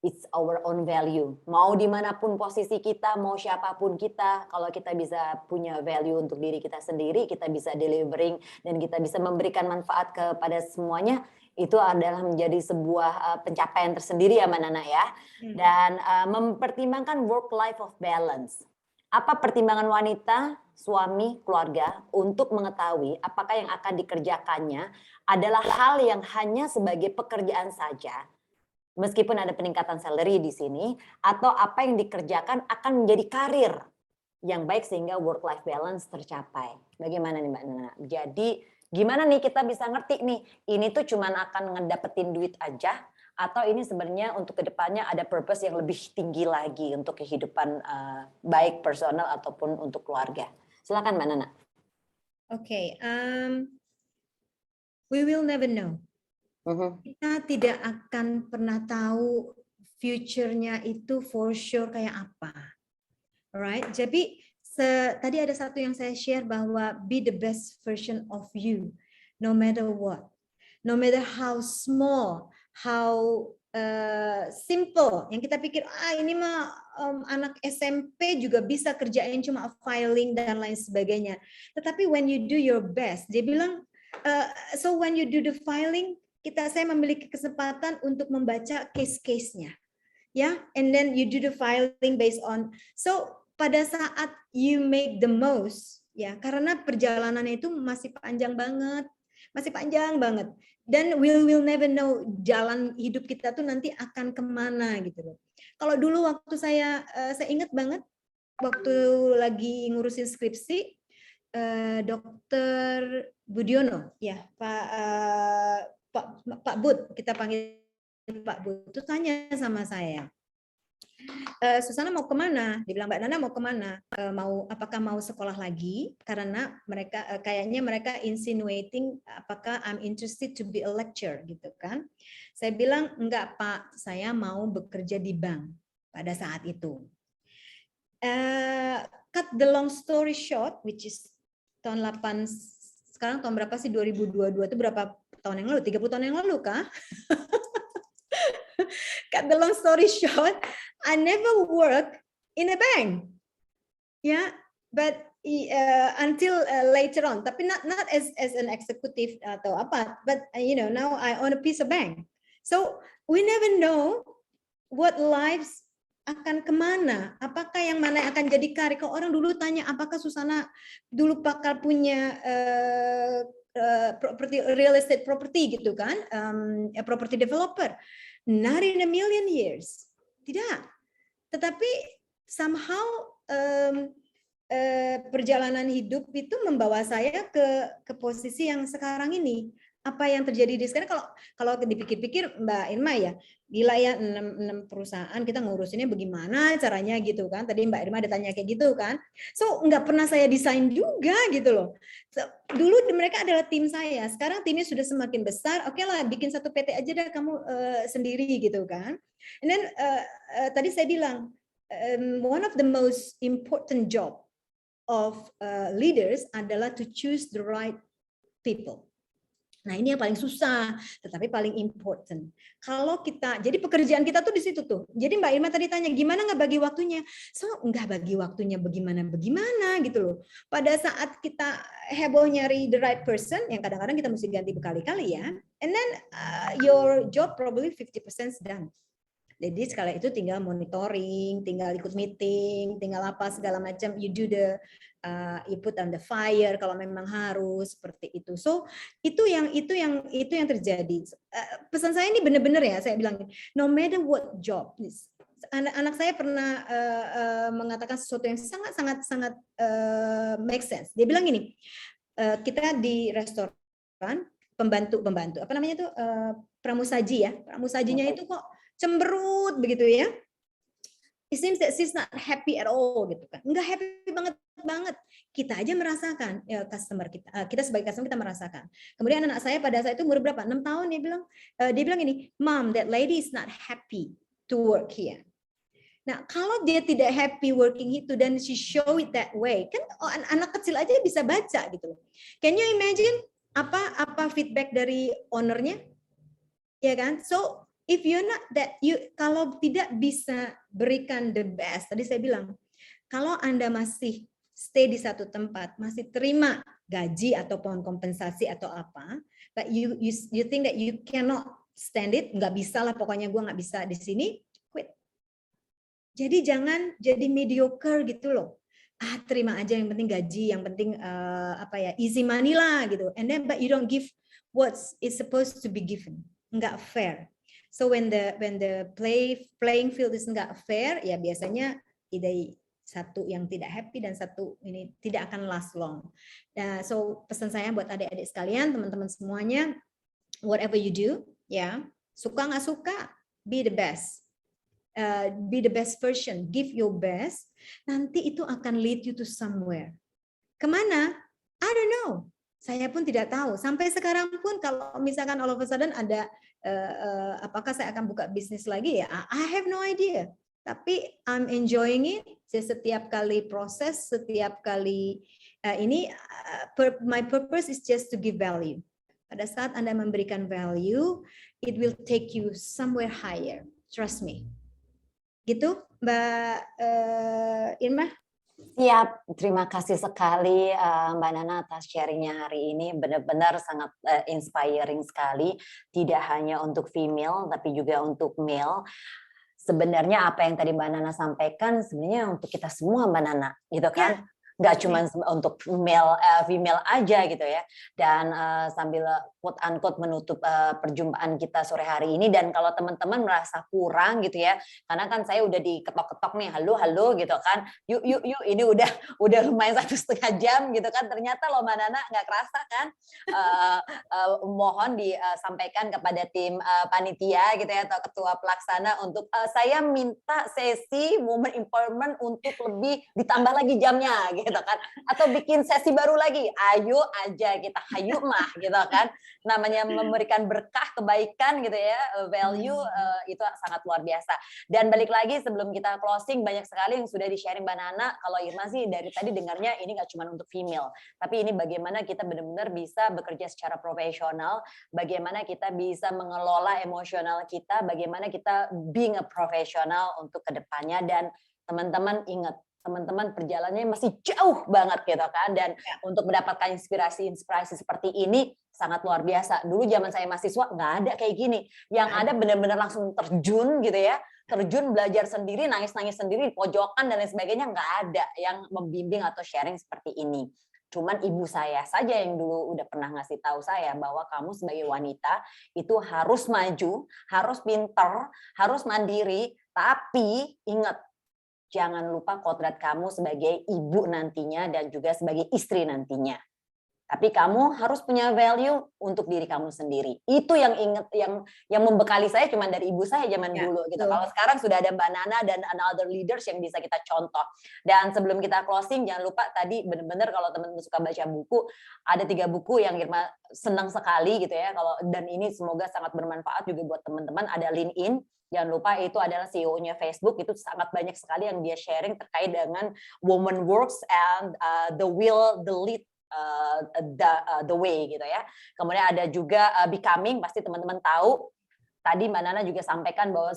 it's our own value. Mau dimanapun posisi kita, mau siapapun kita, kalau kita bisa punya value untuk diri kita sendiri, kita bisa delivering dan kita bisa memberikan manfaat kepada semuanya, itu adalah menjadi sebuah pencapaian tersendiri ya Mbak Nana ya. Dan mempertimbangkan work-life of balance. Apa pertimbangan wanita, suami, keluarga untuk mengetahui apakah yang akan dikerjakannya adalah hal yang hanya sebagai pekerjaan saja, meskipun ada peningkatan salary di sini, atau apa yang dikerjakan akan menjadi karir yang baik sehingga work-life balance tercapai. Bagaimana nih Mbak Nana? Jadi gimana nih kita bisa ngerti nih, ini tuh cuman akan ngedapetin duit aja, atau ini sebenarnya untuk kedepannya ada purpose yang lebih tinggi lagi untuk kehidupan baik personal ataupun untuk keluarga. Silakan Mbak Nana. Oke, we will never know. Kita tidak akan pernah tahu future-nya itu for sure kayak apa. Alright, jadi tadi ada satu yang saya share bahwa be the best version of you, no matter what, no matter how small, how simple. Yang kita pikir ini mah anak SMP juga bisa kerjain cuma filing dan lain sebagainya. Tetapi when you do your best, dia bilang, so when you do the filing, saya memiliki kesempatan untuk membaca case-case-nya, ya, and then you do the filing based on. So pada saat you make the most, ya, karena perjalanannya itu masih panjang banget, dan we will never know jalan hidup kita tuh nanti akan kemana gitu loh. Kalau dulu waktu saya ingat banget waktu lagi ngurusin skripsi, Dr. Budiono, ya, Pak Bud, kita panggil Pak Bud, itu tanya sama saya, Susana mau kemana? Dia bilang, Mbak Nana mau kemana? Apakah mau sekolah lagi? Karena mereka kayaknya mereka insinuating apakah I'm interested to be a lecturer gitu kan? Saya bilang enggak Pak, saya mau bekerja di bank pada saat itu. Cut the long story short, which is tahun 8 sekarang tahun berapa sih 2022 itu berapa tahun yang lalu? 30 tahun yang lalu kah? Cut the long story short, I never work in a bank, yeah, but until later on, tapi not as an executive atau apa, but now I own a piece of bank, so we never know what lives akan kemana, apakah yang mana yang akan jadi karir. Kalau orang dulu tanya apakah Susana dulu bakal punya property, real estate property gitu kan, property developer. Not in a million years, tidak. Tetapi somehow perjalanan hidup itu membawa saya ke posisi yang sekarang ini. Apa yang terjadi di sekarang, kalau dipikir-pikir Mbak Irma ya, gila ya 6 perusahaan kita ngurusinnya bagaimana caranya gitu kan. Tadi Mbak Irma ada tanya kayak gitu kan. So nggak pernah saya desain juga gitu loh. So, dulu mereka adalah tim saya, sekarang timnya sudah semakin besar, oke lah bikin satu PT aja deh kamu sendiri gitu kan. And then tadi saya bilang, one of the most important job of leaders adalah to choose the right people. Nah ini yang paling susah, tetapi paling important. Kalau kita, jadi pekerjaan kita tuh di situ tuh. Jadi Mbak Irma tadi tanya, gimana nggak bagi waktunya? So nggak bagi waktunya bagaimana gitu loh. Pada saat kita heboh nyari the right person, yang kadang-kadang kita mesti ganti berkali-kali ya. And then your job probably 50% done. Jadi sekali itu tinggal monitoring, tinggal ikut meeting, tinggal apa segala macam. You do you put on the fire kalau memang harus seperti itu. So itu yang terjadi. Pesan saya ini benar-benar ya, saya bilang no matter what job. Anak saya pernah mengatakan sesuatu yang sangat make sense. Dia bilang gini, kita di restoran pembantu apa namanya itu pramusaji ya, pramusajinya itu kok cemberut begitu ya. It seems that she's not happy at all gitu kan. Enggak happy banget. Kita aja merasakan, ya customer kita sebagai customer kita merasakan. Kemudian anak saya pada saat itu umur berapa? 6 tahun dia bilang gini, "Mom, that lady is not happy to work here." Nah, kalau dia tidak happy working itu dan she show it that way, kan anak kecil aja bisa baca gitu loh. Can you imagine apa feedback dari ownernya? Ya kan? So if you're not that, kalau tidak bisa berikan the best, tadi saya bilang, kalau Anda masih stay di satu tempat, masih terima gaji ataupun kompensasi atau apa, but you think that you cannot stand it, nggak bisa lah, pokoknya gue nggak bisa di sini, quit. Jadi jangan jadi mediocre gitu loh. Terima aja, yang penting gaji, yang penting easy money lah gitu. And then but you don't give what is supposed to be given, nggak fair. So when the playing field is nggak fair, ya biasanya satu yang tidak happy dan satu ini tidak akan last long. So pesan saya buat adik-adik sekalian, teman-teman semuanya, whatever you do, ya suka nggak suka, be the best. Be the best version, give your best. Nanti itu akan lead you to somewhere. Kemana? I don't know. Saya pun tidak tahu. Sampai sekarang pun kalau misalkan all of a sudden ada apakah saya akan buka bisnis lagi ya? I have no idea. Tapi I'm enjoying it. Setiap kali proses, setiap kali my purpose is just to give value. Pada saat Anda memberikan value, it will take you somewhere higher. Trust me. Gitu, Mbak Irma? Siap, terima kasih sekali Mbak Nana atas sharingnya hari ini. Benar-benar sangat inspiring sekali, tidak hanya untuk female tapi juga untuk male. Sebenarnya apa yang tadi Mbak Nana sampaikan sebenarnya untuk kita semua Mbak Nana, gitu kan? nggak cuma untuk female aja gitu ya. Dan sambil quote unquote menutup perjumpaan kita sore hari ini, dan kalau teman-teman merasa kurang gitu ya, karena kan saya udah diketok-ketok nih, halo gitu kan, yuk ini udah lumayan 1,5 jam gitu kan, ternyata loh Mbak Nana nggak kerasa kan. Mohon disampaikan kepada tim panitia gitu ya, atau ketua pelaksana untuk saya minta sesi women empowerment untuk lebih ditambah lagi jamnya gitu kan, atau bikin sesi baru lagi, ayo aja kita hayu mah gitu kan, namanya memberikan berkah kebaikan gitu ya, value itu sangat luar biasa. Dan balik lagi sebelum kita closing, banyak sekali yang sudah di-sharing Mbak Nana. Kalau Irma sih dari tadi dengarnya ini nggak cuma untuk female, tapi ini bagaimana kita benar-benar bisa bekerja secara profesional, bagaimana kita bisa mengelola emosional kita, bagaimana kita being a professional untuk kedepannya. Dan teman-teman ingat, teman-teman perjalanannya masih jauh banget gitu kan, dan untuk mendapatkan inspirasi seperti ini sangat luar biasa. Dulu zaman saya mahasiswa nggak ada kayak gini, yang ada benar-benar langsung terjun gitu ya, terjun belajar sendiri, nangis-nangis sendiri di pojokan dan lain sebagainya, nggak ada yang membimbing atau sharing seperti ini. Cuman ibu saya saja yang dulu udah pernah ngasih tahu saya bahwa kamu sebagai wanita itu harus maju, harus pinter, harus mandiri, tapi ingat, jangan lupa kodrat kamu sebagai ibu nantinya dan juga sebagai istri nantinya. Tapi kamu harus punya value untuk diri kamu sendiri. Itu yang ingat, yang membekali saya cuma dari ibu saya zaman dulu gitu. Kalau sekarang sudah ada Mbak Nana dan another leaders yang bisa kita contoh. Dan sebelum kita closing, jangan lupa tadi benar-benar kalau teman-teman suka baca buku, ada 3 buku yang Irma senang sekali gitu ya. Dan ini semoga sangat bermanfaat juga buat teman-teman. Ada Lean In. Jangan lupa itu adalah CEO-nya Facebook, itu sangat banyak sekali yang dia sharing terkait dengan woman works and the will, the lead, the way gitu ya. Kemudian ada juga Becoming, pasti teman-teman tahu. Tadi Mbak Nana juga sampaikan bahwa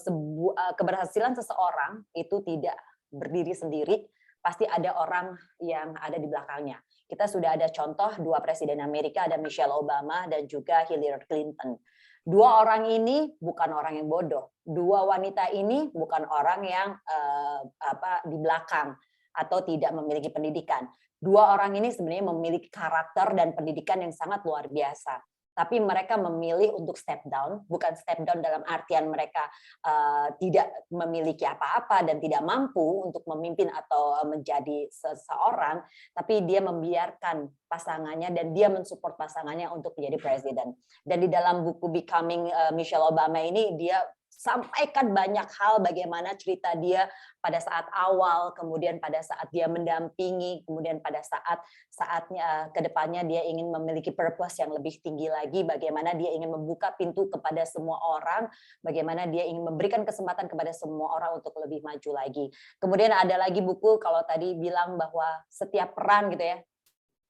keberhasilan seseorang itu tidak berdiri sendiri, pasti ada orang yang ada di belakangnya. Kita sudah ada contoh 2 presiden Amerika, ada Michelle Obama dan juga Hillary Clinton. 2 orang ini bukan orang yang bodoh. 2 wanita ini bukan orang yang di belakang atau tidak memiliki pendidikan. 2 orang ini sebenarnya memiliki karakter dan pendidikan yang sangat luar biasa. Tapi mereka memilih untuk step down, bukan step down dalam artian mereka tidak memiliki apa-apa dan tidak mampu untuk memimpin atau menjadi seseorang, tapi dia membiarkan pasangannya dan dia mensupport pasangannya untuk menjadi presiden. Dan di dalam buku Becoming Michelle Obama ini, dia sampaikan banyak hal bagaimana cerita dia pada saat awal, kemudian pada saat dia mendampingi, kemudian pada saatnya kedepannya dia ingin memiliki purpose yang lebih tinggi lagi, bagaimana dia ingin membuka pintu kepada semua orang, bagaimana dia ingin memberikan kesempatan kepada semua orang untuk lebih maju lagi. Kemudian ada lagi buku, kalau tadi bilang bahwa setiap peran gitu ya,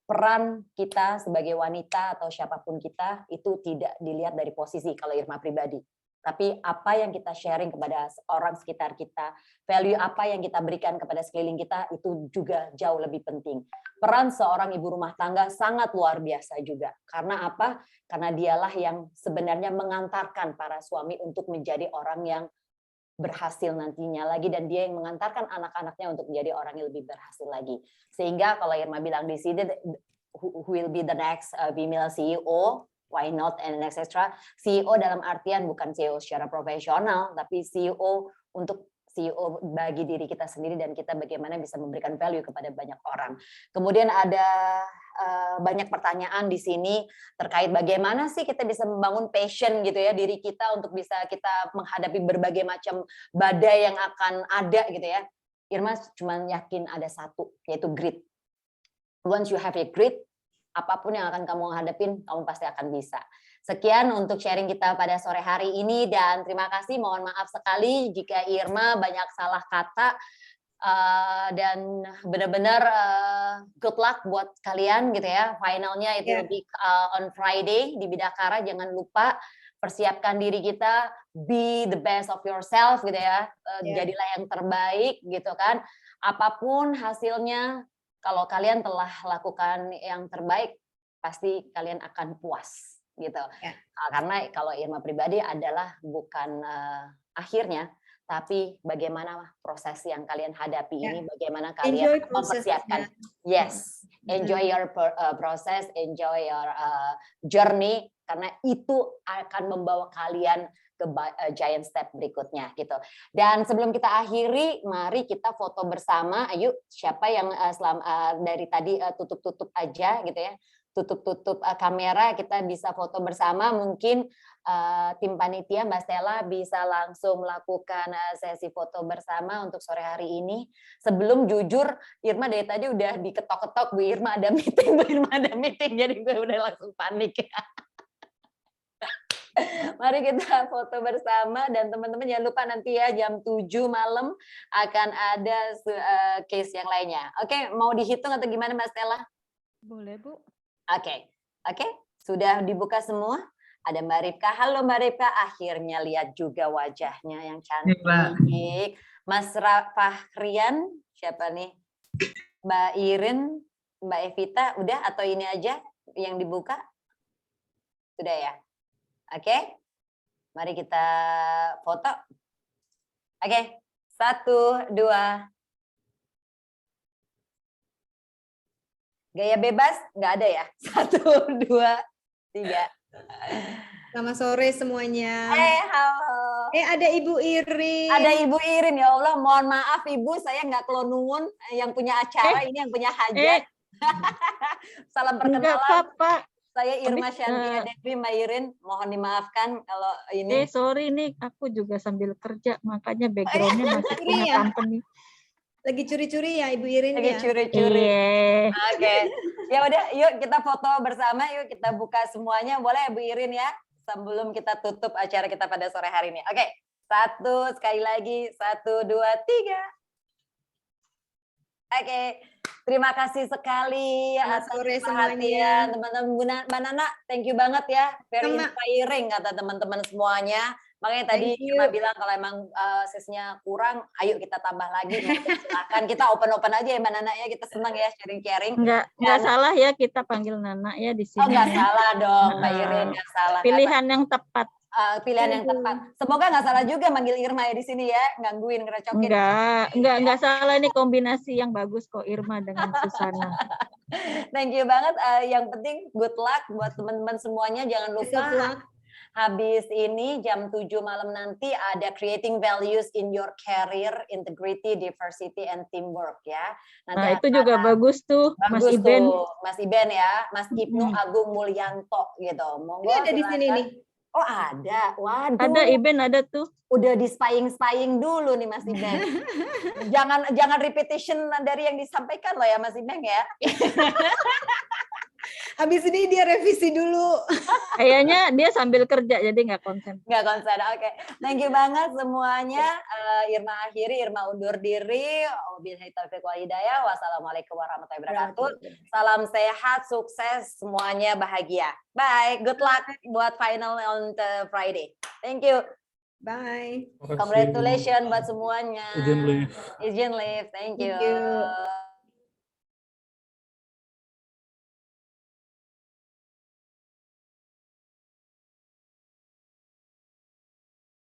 peran kita sebagai wanita atau siapapun kita itu tidak dilihat dari posisi kalau Irma pribadi. Tapi apa yang kita sharing kepada orang sekitar kita, value apa yang kita berikan kepada sekeliling kita, itu juga jauh lebih penting. Peran seorang ibu rumah tangga sangat luar biasa juga. Karena apa? Karena dialah yang sebenarnya mengantarkan para suami untuk menjadi orang yang berhasil nantinya lagi, dan dia yang mengantarkan anak-anaknya untuk menjadi orang yang lebih berhasil lagi. Sehingga kalau Irma bilang di sini, who will be the next female CEO, why not, and etc. CEO dalam artian bukan CEO secara profesional, tapi CEO untuk CEO bagi diri kita sendiri dan kita bagaimana bisa memberikan value kepada banyak orang. Kemudian ada banyak pertanyaan di sini terkait bagaimana sih kita bisa membangun passion gitu ya diri kita untuk bisa kita menghadapi berbagai macam badai yang akan ada gitu ya. Irma cuma yakin ada satu, yaitu grit. Once you have a grit, apapun yang akan kamu hadapin, kamu pasti akan bisa. Sekian untuk sharing kita pada sore hari ini, dan terima kasih, mohon maaf sekali jika Irma banyak salah kata, dan benar-benar good luck buat kalian gitu ya. Finalnya itu lebih on Friday di Bidakara, jangan lupa persiapkan diri kita, be the best of yourself gitu ya, jadilah yang terbaik gitu kan. Apapun hasilnya, kalau kalian telah lakukan yang terbaik, pasti kalian akan puas gitu. Karena kalau Irma pribadi adalah bukan akhirnya, tapi bagaimana proses yang kalian hadapi Ya. ini, bagaimana Enjoy kalian prosesnya. mempersiapkan. Yes, enjoy your process, enjoy your journey, karena itu akan membawa kalian ke giant step berikutnya gitu. Dan sebelum kita akhiri, mari kita foto bersama. Ayo, siapa yang dari tadi tutup-tutup aja gitu ya, tutup-tutup kamera, kita bisa foto bersama. Mungkin tim panitia Mbak Stella bisa langsung melakukan sesi foto bersama untuk sore hari ini. Sebelum, jujur Irma dari tadi udah diketok-ketok, Bu Irma ada meeting, Bu Irma ada meeting, jadi gue udah langsung panik. Mari kita foto bersama, dan teman-teman jangan lupa nanti ya jam 7 malam akan ada case yang lainnya. Oke, mau dihitung atau gimana Mbak Stella? Boleh, Bu. Oke, sudah dibuka semua. Ada Mbak Ripka. Halo Mbak Ripka, akhirnya lihat juga wajahnya yang cantik. Mas Fahrian, siapa nih? Mbak Irin, Mbak Evita, udah atau ini aja yang dibuka? Sudah ya? Oke, mari kita foto. Oke, 1, 2. Gaya bebas nggak ada ya? 1, 2, 3. Selamat sore semuanya. Halo. Ada Ibu Irin. Ada Ibu Irin, ya Allah, mohon maaf Ibu, saya nggak kelonungun yang punya acara, ini yang punya hajat. Salam Enggak perkenalan. apa-apa. Saya Irma Shantia Devi, Mbak Irin, mohon dimaafkan kalau ini. Sorry nih, aku juga sambil kerja, makanya backgroundnya masih punya ya? company. Lagi curi-curi ya Ibu Irin Lagi ya? curi-curi. Iya. Oke, ya udah, yuk kita foto bersama, yuk kita buka semuanya, boleh Bu Irin ya? Sebelum kita tutup acara kita pada sore hari ini. Oke, 1, sekali lagi, 1, 2, 3. Oke, terima kasih sekali atas sore perhatian semuanya. teman-teman. Mbak Nana, thank you banget ya, very inspiring kata teman-teman semuanya. Makanya tadi Mbak bilang kalau emang sesinya kurang, ayo kita tambah lagi. Silakan, kita open-open aja ya Mbak Nana ya, kita senang ya sharing-sharing. Enggak salah ya kita panggil Nana ya di sini. Oh, nggak salah dong Mbak Irin, nggak salah. Pilihan yang tepat. Pilihan yang tepat. Semoga nggak salah juga manggil Irma ya di sini ya, gangguin, ngerecokin. Enggak salah, ini kombinasi yang bagus kok Irma dengan Susana. Thank you banget. Yang penting good luck buat teman-teman semuanya. Jangan lupa habis ini jam 7 malam nanti ada creating values in your career, integrity, diversity, and teamwork ya. Nanti itu juga bagus tuh, Mas Iben. Mas Iben ya, Mas Ibnu Agung Mulyanto gitu. Monggo. Ini ada di sini nih. Oh ada, waduh. Ada Iben, ada tuh. Udah di spying dulu nih Mas Iben. jangan repetition dari yang disampaikan loh ya Mas Iben ya. Habis ini dia revisi dulu. Kayaknya dia sambil kerja jadi nggak konsen. Nggak konsen, oke. Thank you banget semuanya. Irma akhiri, Irma undur diri. Wabillahi taufiq wal hidayah. Wassalamualaikum warahmatullahi wabarakatuh. Salam sehat, sukses, semuanya bahagia. Bye. Good luck buat final on the Friday. Thank you. Bye. Congratulations buat semuanya. Izin live. Izin live. Thank you. Thank you.